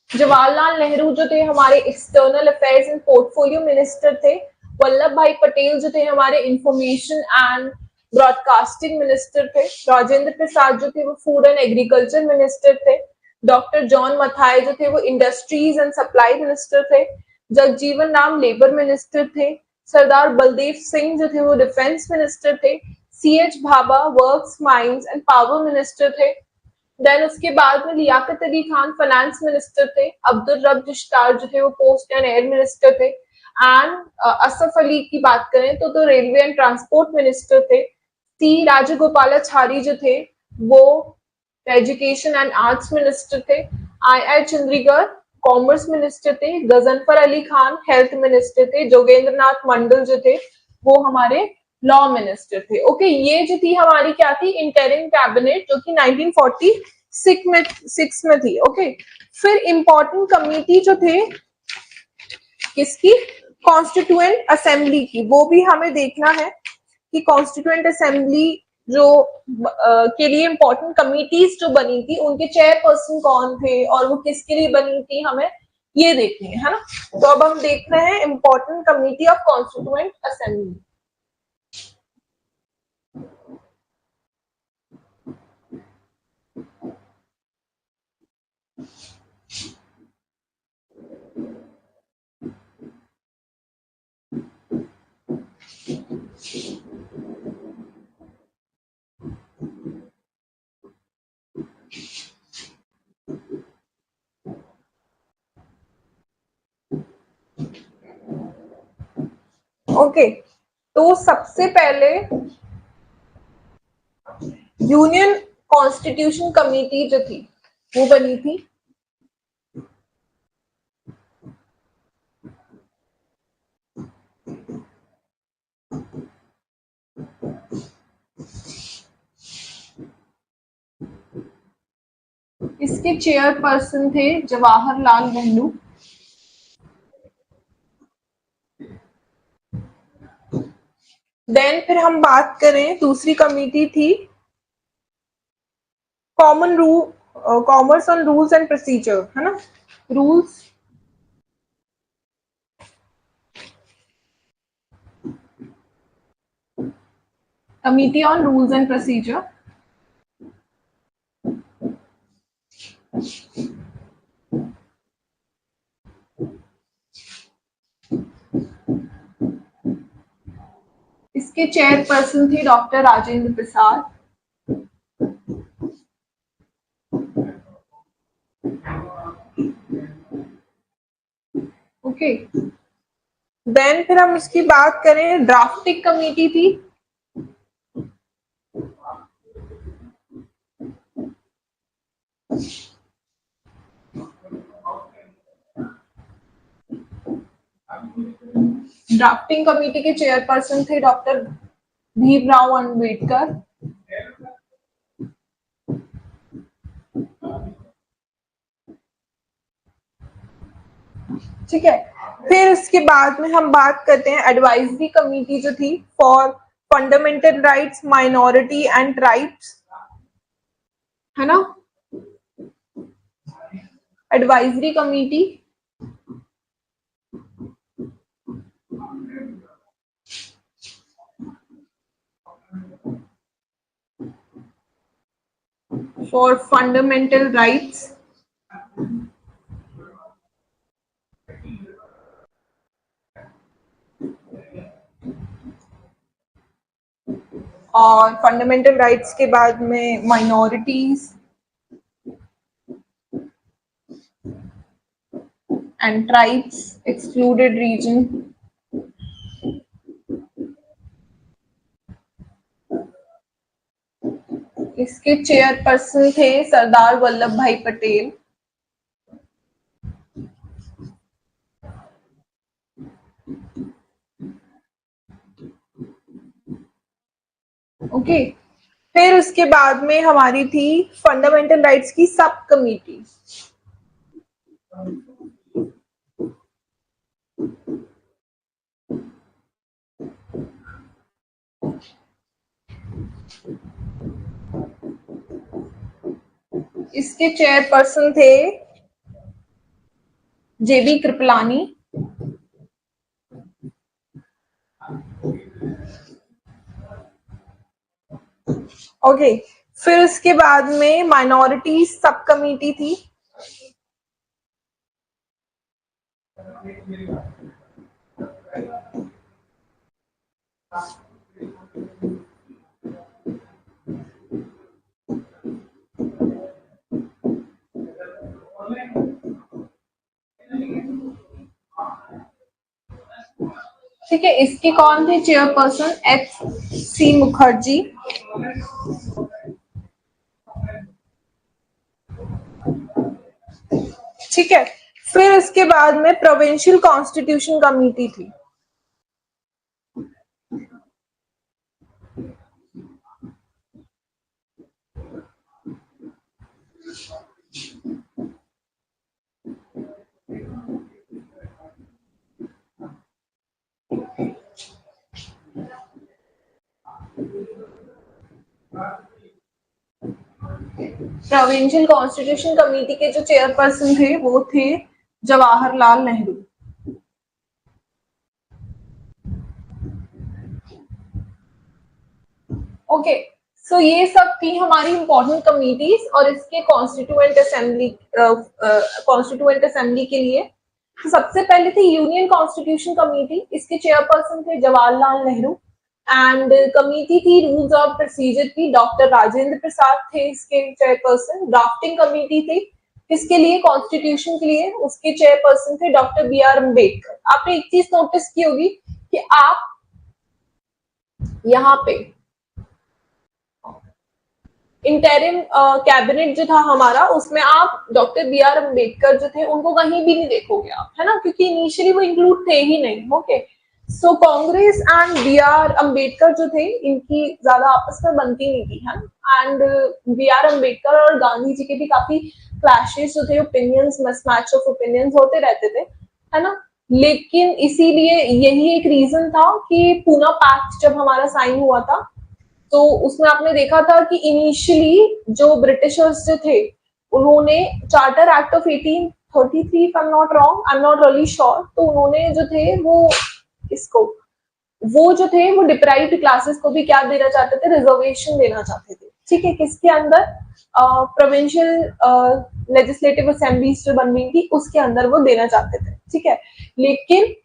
जवाहरलाल नेहरू जो थे हमारे external affairs and portfolio minister थे। वल्लभ भाई पटेल जो थे हमारे इंफॉर्मेशन एंड ब्रॉडकास्टिंग मिनिस्टर थे। राजेंद्र प्रसाद जो थे वो फूड एंड एग्रीकल्चर मिनिस्टर थे। डॉक्टर जॉन मथाई जो थे वो इंडस्ट्रीज एंड सप्लाई मिनिस्टर थे। जगजीवन राम लेबर मिनिस्टर थे। सरदार बलदेव सिंह जो थे वो डिफेंस मिनिस्टर थे। C H Bhabha works mines and power minister थे। देन उसके बाद में लियाकत अली खान फाइनेंस मिनिस्टर थे। अब्दुल रब जिश्तार जो थे वो पोस्ट एंड एयर मिनिस्टर थे। एंड असफ अली की बात करें तो रेलवे एंड ट्रांसपोर्ट मिनिस्टर थे। सी राजगोपालाचारी जो थे वो एजुकेशन एंड आर्ट्स मिनिस्टर थे। आई आई चंद्रीगढ़ कॉमर्स मिनिस्टर थे। गजनफर अली खान हेल्थ मिनिस्टर थे। जोगेंद्र नाथ मंडल जो थे वो हमारे लॉ मिनिस्टर थे। ओके, ये जो थी हमारी क्या थी? इंटरिम कैबिनेट, जो कि 1946 में थी। ओके, फिर इंपॉर्टेंट कमिटी जो थे किसकी? कॉन्स्टिट्यूएंट असेंबली की। वो भी हमें देखना है कि कॉन्स्टिट्यूएंट असेंबली जो के लिए इंपॉर्टेंट कमिटीज जो बनी थी उनके चेयरपर्सन कौन थे और वो किसके लिए बनी थी, हमें ये देखनी है ना। तो अब हम देख रहे हैं important committee of constituent assembly. Okay, तो सबसे पहले यूनियन कॉन्स्टिट्यूशन कमेटी जो थी वो बनी थी। इसके चेयरपर्सन थे जवाहरलाल नेहरू। देन फिर हम बात करें, दूसरी कमेटी थी commerce on rules and procedure, है ना। Rules committee on rules and procedure. इसके चेयरपर्सन थे डॉक्टर राजेंद्र प्रसाद। ओके, देन फिर हम इसकी बात करें, ड्राफ्टिंग कमेटी थी। ड्राफ्टिंग कमेटी के चेयरपर्सन थे डॉक्टर भीमराव अंबेडकर। ठीक है, फिर उसके बाद में हम बात करते हैं एडवाइजरी कमेटी जो थी for fundamental rights minority and tribes, है ना। Advisory committee for fundamental rights. और फंडामेंटल राइट्स के बाद में minorities and tribes, excluded region, इसके चेयरपर्सन थे सरदार वल्लभ भाई पटेल। ओके, फिर उसके बाद में हमारी थी फंडामेंटल राइट्स की सब कमेटी। इसके चेयरपर्सन थे जेबी कृपलानी। ओके, फिर उसके बाद में माइनॉरिटी सब कमेटी थी। ठीक है, इसके कौन थे चेयरपर्सन? एच.सी. मुखर्जी। ठीक है, फिर उसके बाद में प्रोविंशियल कॉन्स्टिट्यूशन कमेटी थी। प्रोविंशियल कॉन्स्टिट्यूशन कमेटी के जो चेयरपर्सन थे वो थे जवाहरलाल नेहरू। ओके, सो ये सब थी हमारी इंपॉर्टेंट कमिटीज और इसके कॉन्स्टिट्यूएंट असेंबली के लिए। तो सबसे पहले थी यूनियन कॉन्स्टिट्यूशन कमेटी। इसके चेयरपर्सन थे जवाहरलाल नेहरू एंड कमेटी थी रूल्स ऑफ प्रोसीजर की, डॉक्टर राजेंद्र प्रसाद थे इसके चेयरपर्सन। ड्राफ्टिंग कमेटी थी किसके लिए? कॉन्स्टिट्यूशन के लिए। उसके चेयरपर्सन थे डॉक्टर बी.आर. अम्बेडकर। आपने एक चीज नोटिस की होगी कि आप यहाँ पे इंटरिम कैबिनेट जो था हमारा, उसमें आप डॉक्टर बी.आर. अम्बेडकर जो थे उनको कहीं भी नहीं देखोगे आप, है ना, क्योंकि इनिशियली वो इंक्लूड थे ही नहीं। Okay, so Congress and B R. Ambedkar जो थे इनकी ज्यादा आपस में बनती नहीं थी, है ना। And B R. अम्बेडकर और गांधी जी के भी काफी क्लैशेस जो थे, ओपिनियंस, मिसमैच ऑफ ओपिनियंस होते रहते थे, है ना। लेकिन इसीलिए यही एक रीजन था कि पूना पैक्ट जब हमारा साइन हुआ था तो उसमें आपने देखा था कि इनिशियली जो ब्रिटिशर्स जो थे उन्होंने charter act of 1833, if I am not wrong, I am not really sure, तो उन्होंने जो थे वो जो थे वो डिप्राइव्ड क्लासेस को भी क्या देना चाहते थे? रिजर्वेशन देना चाहते थे। ठीक है, किसके अंदर? प्रोविंशियल लेजिस्लेटिव असेंबलीज जो बन रही थी उसके अंदर वो देना चाहते थे। ठीक है, लेकिन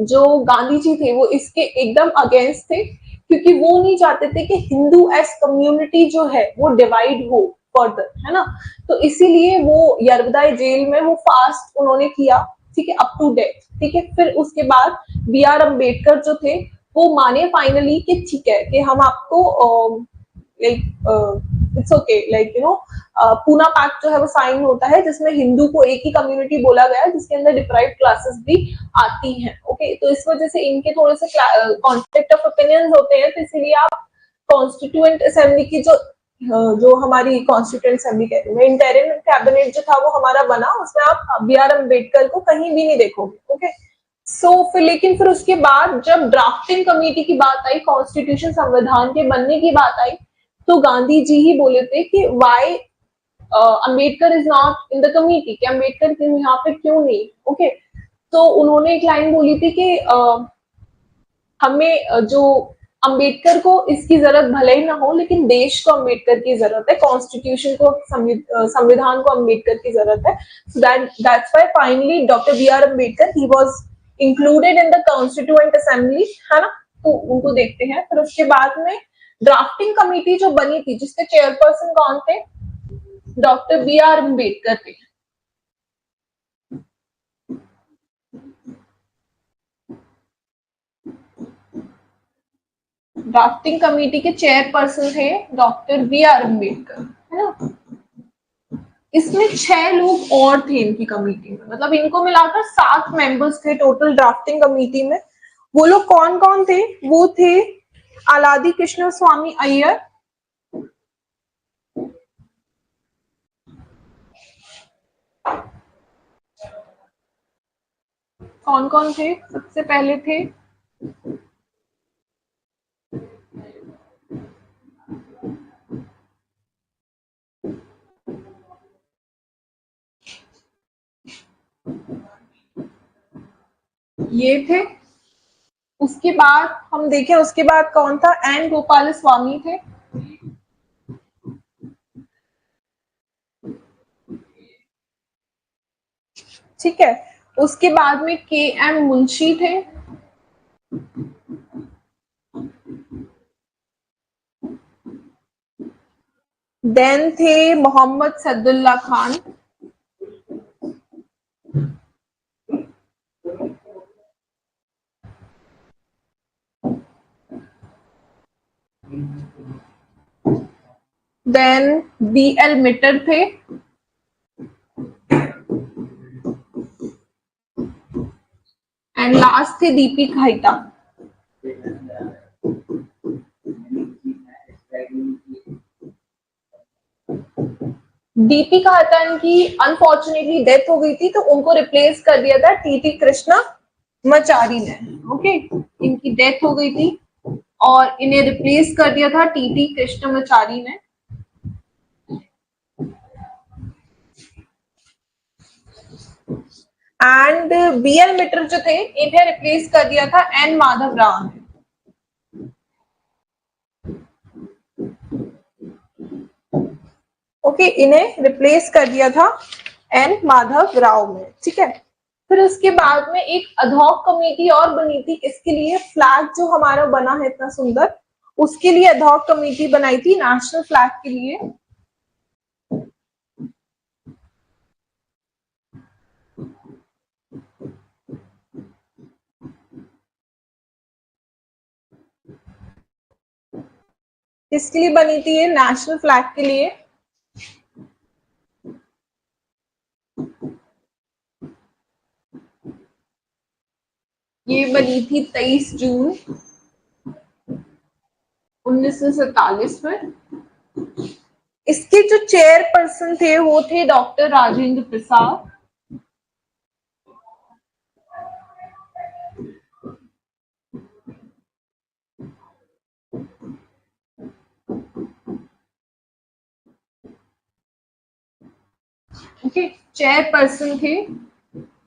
जो गांधी जी थे वो इसके एकदम अगेंस्ट थे, क्योंकि वो नहीं चाहते थे कि हिंदू एस कम्युनिटी जो है वो डिवाइड हो फर्दर, है ना। तो इसीलिए वो यरवदाई जेल में वो फास्ट उन्होंने किया, ठीक है, अप टू डेथ। ठीक है, फिर उसके बाद बी.आर. अम्बेडकर जो थे वो माने फाइनली कि ठीक है कि हम आपको it's okay, like you know, Poona pact जो है वो साइन होता है जिसमें हिंदू को एक ही कम्युनिटी बोला गया है जिसके अंदर डिप्राइव्ड क्लासेस भी आती हैं। ओके, तो इस वजह से इनके थोड़े से कॉन्फ्लिक्ट ऑफ ओपिनियंस होते हैं, तो इसीलिए आप कॉन्स्टिट्यूएंट असेंबली की जो हमारी कॉन्स्टिट्यूएंट असेंबली कहते हैं, इंटरिम कैबिनेट जो था वो हमारा बना, उसमें आप बी.आर. अम्बेडकर को कहीं भी नहीं देखोगे। ओके, सो फिर लेकिन फिर उसके बाद जब ड्राफ्टिंग कमेटी की बात आई, कॉन्स्टिट्यूशन संविधान के बनने की बात आई, तो गांधी जी ही बोले थे कि why Ambedkar is not in the committee, कि अम्बेडकर यहाँ पे क्यों नहीं। ओके, तो उन्होंने एक लाइन बोली थी कि हमें जो अम्बेडकर को इसकी जरूरत भले ही ना हो, लेकिन देश को अम्बेडकर की जरूरत है, कॉन्स्टिट्यूशन को, संविधान को अम्बेडकर की जरूरत है। So that's why finally doctor B R. Ambedkar ही was included in the constituent assembly, है ना। तो उनको देखते हैं। फिर उसके बाद में ड्राफ्टिंग कमेटी जो बनी थी जिसके चेयरपर्सन कौन थे, डॉक्टर बी आर अम्बेडकर थे। ड्राफ्टिंग कमेटी के चेयरपर्सन थे डॉक्टर बी आर अम्बेडकर, है ना। इसमें 6 लोग और थे इनकी कमेटी में, मतलब इनको मिलाकर 7 मेंबर्स थे टोटल ड्राफ्टिंग कमेटी में। वो लोग कौन कौन थे, वो थे आलादी कृष्ण स्वामी अय्यर, कौन कौन थे, सबसे पहले थे ये थे। उसके बाद हम देखें, उसके बाद कौन था, एन गोपाल स्वामी थे। ठीक है, उसके बाद में के एम मुंशी थे। देन थे Mohammad Saadulla Khan. Then B L Mitter थे। एंड लास्ट थे दीपी खाइता। दीपी खाइता की अनफॉर्चुनेटली डेथ हो गई थी, तो उनको रिप्लेस कर दिया था टीटी कृष्णा मचारी ने। ओके, इनकी डेथ हो गई थी और इन्हें रिप्लेस कर दिया था टीटी कृष्णमाचारी ने। एंड बी एल मिटर जो थे, इन्हें रिप्लेस कर दिया था एन माधव राव ने। ओके, इन्हें रिप्लेस कर दिया था एन माधव राव में। ठीक है, फिर उसके बाद में एक अधॉक कमेटी और बनी थी, इसके लिए फ्लैग जो हमारा बना है इतना सुंदर, उसके लिए अधॉक कमेटी बनाई थी नेशनल फ्लैग के लिए। किसके लिए बनी थी ये, नेशनल फ्लैग के लिए। ये बनी थी 23 जून 1947 में। इसके जो चेयरपर्सन थे वो थे डॉक्टर राजेंद्र प्रसाद। ओके, चेयरपर्सन थे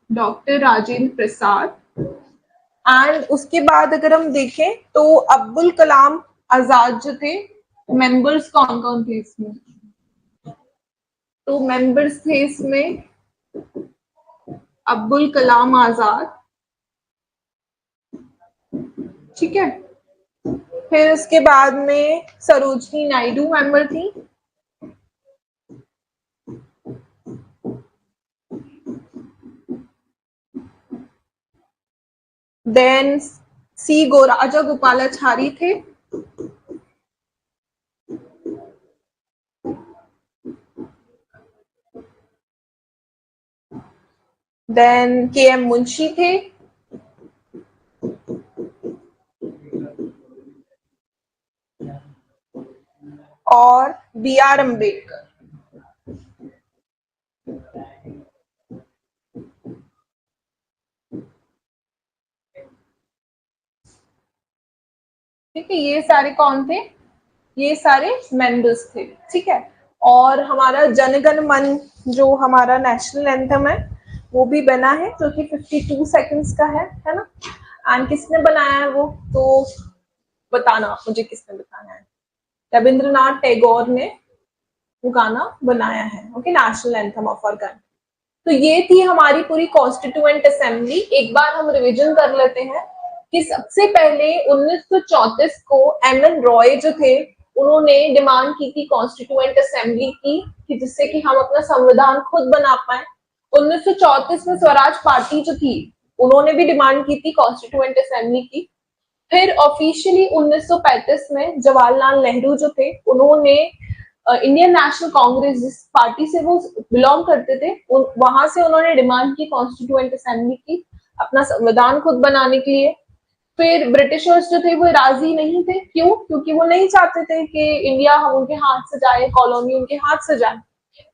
डॉक्टर राजेंद्र प्रसाद। एंड उसके बाद अगर हम देखें तो अब्दुल कलाम आजाद जो थे, मेंबर्स कौन कौन थे इसमें, तो मेंबर्स थे इसमें अब्दुल कलाम आजाद। ठीक है, फिर उसके बाद में सरोजनी नायडू मेंबर थी। देन सी गोराजा गोपालाचारी थे। देन के एम मुंशी थे। और बी आर अम्बेडकर। ठीक है, ये सारे कौन थे, ये सारे मेंबर्स थे। ठीक है, और हमारा जनगण मन जो हमारा नेशनल एंथम है वो भी बना है, जो कि 52 सेकंड्स का है ना। एंड किसने बनाया है वो, तो बताना मुझे किसने बताया है। रविंद्रनाथ टैगोर ने वो गाना बनाया है। Okay, national anthem of our country. तो ये थी हमारी पूरी कॉन्स्टिट्यूएंट असेंबली। एक बार हम रिवीजन कर लेते हैं। कि सबसे पहले 1934 को एमएन रॉय जो थे उन्होंने डिमांड की थी कॉन्स्टिट्यूएंट असेंबली की कि जिससे कि हम अपना संविधान खुद बना पाए। 1934 में स्वराज पार्टी जो थी उन्होंने भी डिमांड की थी कॉन्स्टिट्यूएंट असेंबली की। फिर ऑफिशियली 1935 में जवाहरलाल नेहरू जो थे उन्होंने इंडियन नेशनल कांग्रेस जिस पार्टी से वो बिलोंग करते थे वहां से उन्होंने डिमांड की कॉन्स्टिट्यूएंट असेंबली की अपना संविधान खुद बनाने के लिए। फिर ब्रिटिशर्स जो थे वो राजी नहीं थे, क्यों? क्योंकि वो नहीं चाहते थे कि इंडिया हम उनके हाथ से जाए, कॉलोनी उनके हाथ से जाए।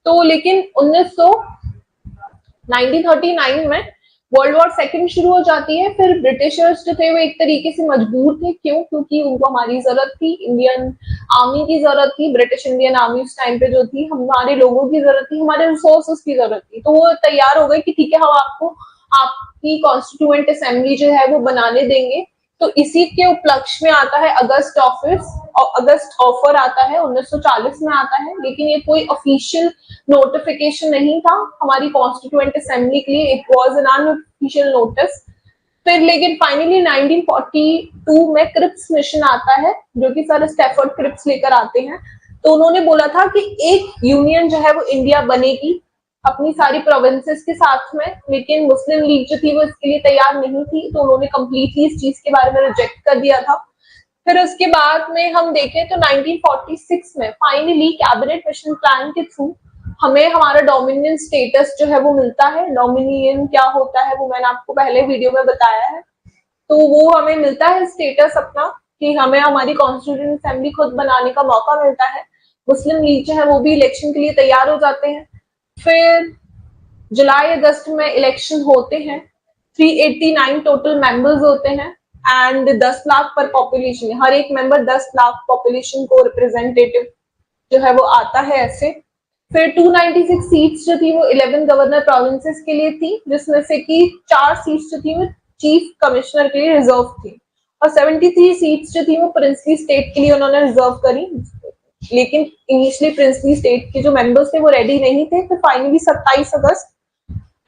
तो लेकिन 1939 में वर्ल्ड वॉर सेकंड शुरू हो जाती है। फिर ब्रिटिशर्स जो थे वो एक तरीके से मजबूर थे, क्यों? क्योंकि उनको हमारी जरूरत थी, इंडियन आर्मी की जरूरत थी, ब्रिटिश इंडियन आर्मी उस टाइम पे जो थी, हमारे लोगों की जरूरत थी, हमारे रिसोर्सेस की जरूरत थी। तो वो तैयार हो गए कि ठीक है हम आपको आपकी कॉन्स्टिट्यूएंट असेंबली जो है वो बनाने देंगे। तो इसी के उपलक्ष्य में आता है अगस्त ऑफर आता है 1940 में आता है, लेकिन ये कोई ऑफिशियल नोटिफिकेशन नहीं था हमारी कॉन्स्टिट्यूएंट असेंबली के लिए, it was an unofficial notice. फिर लेकिन फाइनली 1942 में क्रिप्स मिशन आता है जो कि सर स्टेफर्ड क्रिप्स लेकर आते हैं। तो उन्होंने बोला था कि एक यूनियन जो है वो इंडिया बनेगी अपनी सारी प्रोविंसेस के साथ में, लेकिन मुस्लिम लीग जो थी वो इसके लिए तैयार नहीं थी, तो उन्होंने कंप्लीटली इस चीज के बारे में रिजेक्ट कर दिया था। फिर उसके बाद में हम देखें तो 1946 में फाइनली कैबिनेट मिशन प्लान के थ्रू हमें हमारा डोमिनियन स्टेटस जो है वो मिलता है। डोमिनियन क्या होता है वो मैंने आपको पहले वीडियो में बताया है। तो वो हमें मिलता है स्टेटस अपना कि हमें हमारी कॉन्स्टिट्यूएंट असेंबली खुद बनाने का मौका मिलता है। मुस्लिम लीग जो है वो भी इलेक्शन के लिए तैयार हो जाते हैं। फिर जुलाई अगस्त में इलेक्शन होते हैं, 389 टोटल मेंबर्स होते हैं एंड 10 लाख पर पॉपुलेशन, हर एक मेंबर 10 लाख पॉपुलेशन को रिप्रेजेंटेटिव जो है वो आता है ऐसे। फिर 296 सीट्स जो थी वो 11 गवर्नर प्रोविंसेस के लिए थी, जिसमें से कि 4 सीट्स जो थी वो चीफ कमिश्नर के लिए रिजर्व थी और 73 सीट्स जो थी वो प्रिंसली स्टेट के लिए उन्होंने रिजर्व करी। लेकिन इनिशियली प्रिंसली स्टेट के जो मेंबर्स थे वो रेडी नहीं थे, तो फाइनली 27 अगस्त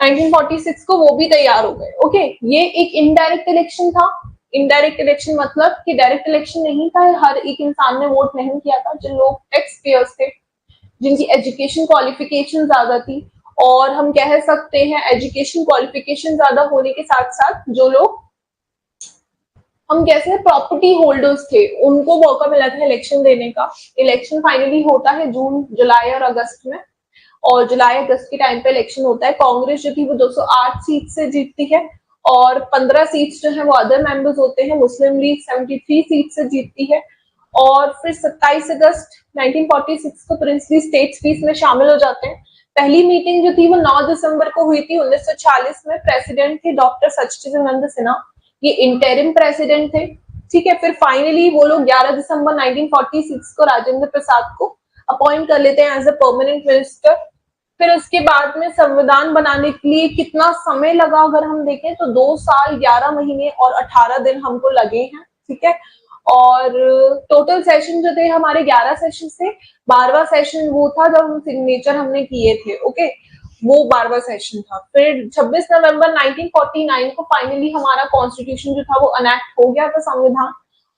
1946 को वो भी तैयार हो गए। ओके, ये एक इनडायरेक्ट इलेक्शन था। इनडायरेक्ट इलेक्शन मतलब कि डायरेक्ट इलेक्शन नहीं था, हर एक इंसान ने वोट नहीं किया था। जो लोग टैक्स पेयर्स थे, जिनकी एजुकेशन क्वालिफिकेशन ज्यादा थी, और हम कह सकते हैं एजुकेशन क्वालिफिकेशन ज्यादा होने के साथ साथ जो लोग हम कैसे प्रॉपर्टी होल्डर्स थे उनको मौका मिला था इलेक्शन देने का। इलेक्शन फाइनली होता है जून, जुलाई और अगस्त में, और जुलाई अगस्त के टाइम पे इलेक्शन होता है। कांग्रेस जो थी वो 208 सीट से जीतती है और 15 सीट्स जो है वो अदर मेंबर्स होते हैं। मुस्लिम लीग 73 सीट से जीतती है। और फिर 27 अगस्त 1946 को प्रिंसली स्टेट्स भी इसमें शामिल हो जाते हैं। पहली मीटिंग जो थी वो 9 दिसंबर को हुई थी 1940 में। प्रेसिडेंट थे डॉक्टर सच्चिदानंद सिन्हा, ये इंटरिम प्रेसिडेंट थे। ठीक है, फिर फाइनली वो लोग 11 दिसंबर 1946 को राजेंद्र प्रसाद को अपॉइंट कर लेते हैं एज अ परमानेंट मिनिस्टर। फिर उसके बाद में संविधान बनाने के लिए कितना समय लगा अगर हम देखें तो 2 साल 11 महीने और 18 दिन हमको लगे हैं। ठीक है, और टोटल सेशन जो थे हमारे 11 सेशन से 12वां सेशन वो था जब हम सिग्नेचर हमने किए थे। ओके, वो 12वां सेशन था। फिर 26 नवंबर 1949 को फाइनली हमारा कॉन्स्टिट्यूशन जो था वो अनेक्ट हो गया था संविधान,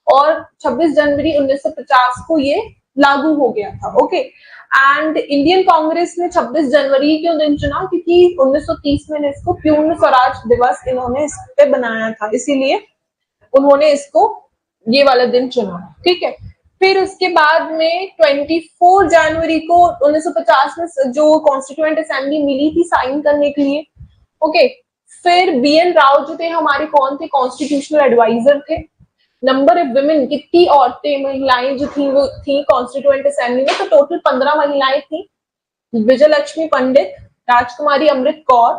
और 26 जनवरी 1950 को ये लागू हो गया था। ओके, एंड इंडियन कांग्रेस ने 26 जनवरी क्यों दिन चुना? क्योंकि 1930 में इसको पूर्ण स्वराज दिवस इन्होंने इस पे बनाया था, इसीलिए उन्होंने इसको ये वाला दिन चुना। ठीक है, फिर उसके बाद में 24 जनवरी को 1950 में जो कॉन्स्टिट्यूएंट असेंबली मिली थी साइन करने के लिए। ओके, फिर बीएन राव जो थे हमारे कौन थे? कॉन्स्टिट्यूशनल एडवाइजर थे। नंबर ऑफ विमेन, कितनी औरतें महिलाएं जो थी वो थी कॉन्स्टिट्यूएंट असेंबली में, तो टोटल 15 महिलाएं थी। विजय Lakshmi Pandit, Rajkumari Amrit Kaur,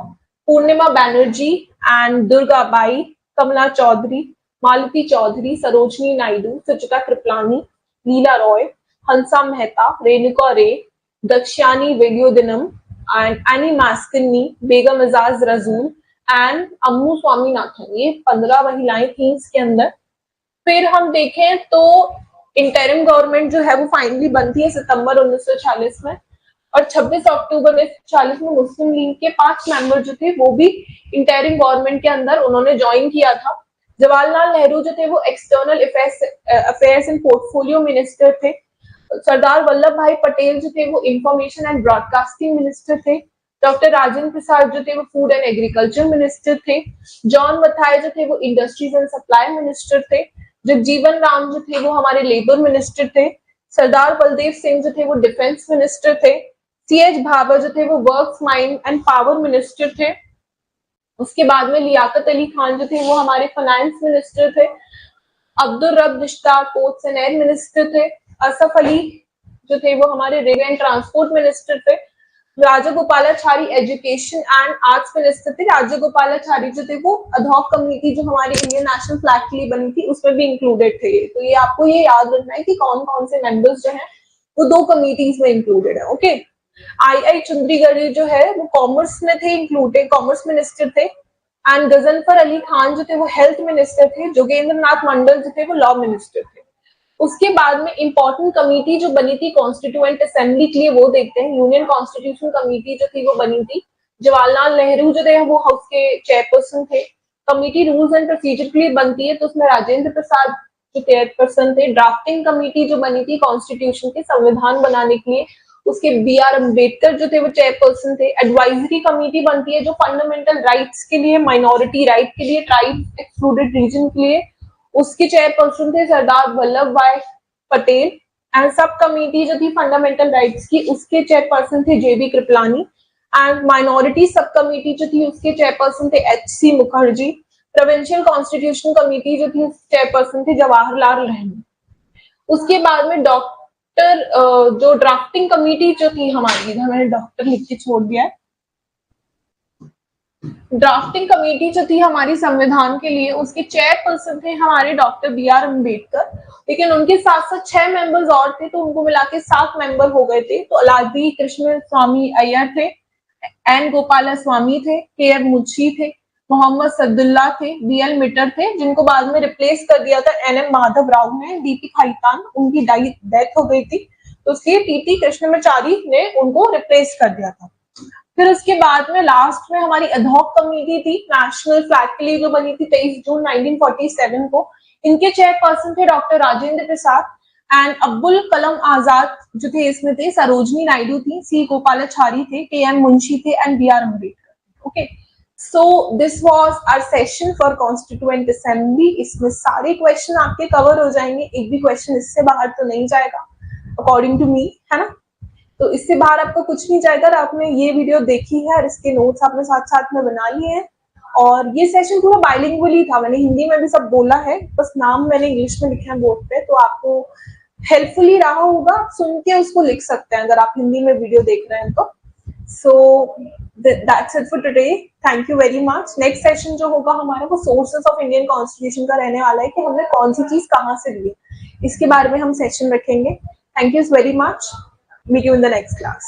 Purnima Banerjee and Durga Bai, Kamla Chaudhary, Malati Chaudhary, Sarojini Naidu, Sucheta Kripalani, Leela Roy, Hansa Mehta, Renuka Ray, Dakshayani Velayudhan and Annie Mascarene, Begum Aizaz Rasul and Ammu Swaminathan. ये 15 महिलाएं थी इसके अंदर। फिर हम देखें तो इंटरिम गवर्नमेंट जो है वो फाइनली बनती है सितंबर 1940 में, और 26 अक्टूबर 1940 में मुस्लिम लीग के 5 मेंबर जो थे वो भी इंटरिम गवर्नमेंट के अंदर उन्होंने ज्वाइन किया था। जवाहरलाल नेहरू जो थे वो external affairs and portfolio minister थे। सरदार वल्लभ भाई पटेल जो थे वो इंफॉर्मेशन एंड ब्रॉडकास्टिंग मिनिस्टर थे। डॉक्टर राजेंद्र प्रसाद जो थे वो फूड एंड एग्रीकल्चर मिनिस्टर थे। जॉन मथाई जो थे वो इंडस्ट्रीज एंड सप्लाई मिनिस्टर थे। जगजीवन राम जो थे वो हमारे लेबर मिनिस्टर थे। सरदार बलदेव सिंह जो थे वो डिफेंस मिनिस्टर थे। सीएच भाभा जो थे वो works mine and power minister थे। उसके बाद में लियाकत अली खान जो थे वो हमारे फाइनेंस मिनिस्टर थे। अब्दुल रब रिश्ता पोर्ट्स एंड एयर मिनिस्टर थे। असफ अली जो थे वो हमारे रेलवे एंड ट्रांसपोर्ट मिनिस्टर थे। Rajagopalachari education and arts minister थे। राजागोपालाचारी जो थे वो अधॉक कमेटी जो हमारी इंडियन नेशनल फ्लैग के लिए बनी थी उसमें भी इंक्लूडेड थे। तो ये आपको ये याद रखना है कि कौन कौन से मेंबर्स जो हैं वो दो कमिटीज में इंक्लूडेड है। ओके, आई चंद्रीगढ़ जो है वो कॉमर्स में थे, इंक्लूडेड कॉमर्स मिनिस्टर थे। एंड गजनफर अली खान जो थे वो हेल्थ मिनिस्टर थे। जोगेंद्र नाथ मंडल जो थे वो लॉ मिनिस्टर थे। उसके बाद में इंपॉर्टेंट कमेटी जो बनी थी कॉन्स्टिट्यूएंट असेंबली के लिए वो देखते हैं। यूनियन कॉन्स्टिट्यूशन कमेटी जो थी वो बनी थी। जवाहरलाल नेहरू जो थे वो हाउस के चेयरपर्सन थे। कमेटी रूल्स एंड प्रोसीजर के लिए बनती है तो उसमें राजेंद्र प्रसाद जो चेयरपर्सन थे। ड्राफ्टिंग कमेटी जो बनी थी कॉन्स्टिट्यूशन के संविधान बनाने के लिए उसके बी.आर. अम्बेडकर जो थे वो चेयरपर्सन थे। एडवाइजरी कमेटी बनती है जो फंडामेंटल राइट्स के लिए, माइनॉरिटी राइट के लिए, ट्राइब एक्सक्लूडेड रीजन के लिए, उसके चेयरपर्सन थे सरदार वल्लभ भाई पटेल। एंड सब कमेटी जो थी फंडामेंटल राइट्स की उसके चेयरपर्सन थे JB. Kripalani. And minority sub committee जो थी उसके चेयरपर्सन थे एच.सी. मुखर्जी। प्रोविंशियल कॉन्स्टिट्यूशन कमेटी जो थी उसके चेयरपर्सन थे जवाहरलाल नेहरू। उसके बाद में डॉक्टर जो ड्राफ्टिंग कमेटी जो थी हमारी, इधर मैंने डॉक्टर लिख के छोड़ दिया है। ड्राफ्टिंग कमेटी जो थी हमारी संविधान के लिए उसके चेयरपर्सन थे हमारे डॉक्टर बी.आर. अम्बेडकर। लेकिन उनके साथ साथ 6 मेंबर्स और थे तो उनको मिला के 7 मेंबर हो गए थे। तो अलादी कृष्ण स्वामी अय्यर थे, एन गोपाला स्वामी थे, के.आर. मुंशी थे, मोहम्मद सदुल्ला थे, बी.एल. मिटर थे, जिनको बाद में रिप्लेस कर दिया था एन.एम. माधव राव ने। डी.पी. खैतान उनकी डेथ हो गई थी तो इसलिए टी.टी. कृष्णमाचारी ने उनको रिप्लेस कर दिया था। फिर उसके बाद में लास्ट में हमारी अधॉक कमेटी थी नेशनल फ्लैग के लिए जो बनी थी 23 जून 1947 को। इनके चेयरपर्सन थे डॉक्टर राजेंद्र प्रसाद। एंड अब्दुल कलाम आजाद जो थे इसमें थे, सरोजनी नायडू थी, सी गोपालाचारी थे, के.एम. मुंशी थे and B R. Ambedkar. Okay, so this was our session for constituent assembly. इसमें सारे क्वेश्चन आपके कवर हो जाएंगे, एक भी क्वेश्चन इससे बाहर तो नहीं जाएगा अकॉर्डिंग टू मी, है ना। तो इससे बाहर आपको कुछ नहीं जाएगा। आपने ये वीडियो देखी है और इसके नोट्स आपने साथ साथ में बना लिए हैं। और ये सेशन पूरा बाइलिंगुअल ही था, मैंने हिंदी में भी सब बोला है, बस नाम मैंने इंग्लिश में लिखे हैं बोर्ड पे, तो आपको हेल्पफुल ही रहा होगा। आप सुन के उसको लिख सकते हैं अगर आप हिंदी में वीडियो देख रहे हैं तो। So that's it for today, thank you very much. Next session जो होगा हमारा वो सोर्सेस ऑफ इंडियन कॉन्स्टिट्यूशन का रहने वाला है कि हमने कौन सी चीज कहाँ से ली, इसके बारे में हम सेशन रखेंगे। Thank you very much, meet you in the next class.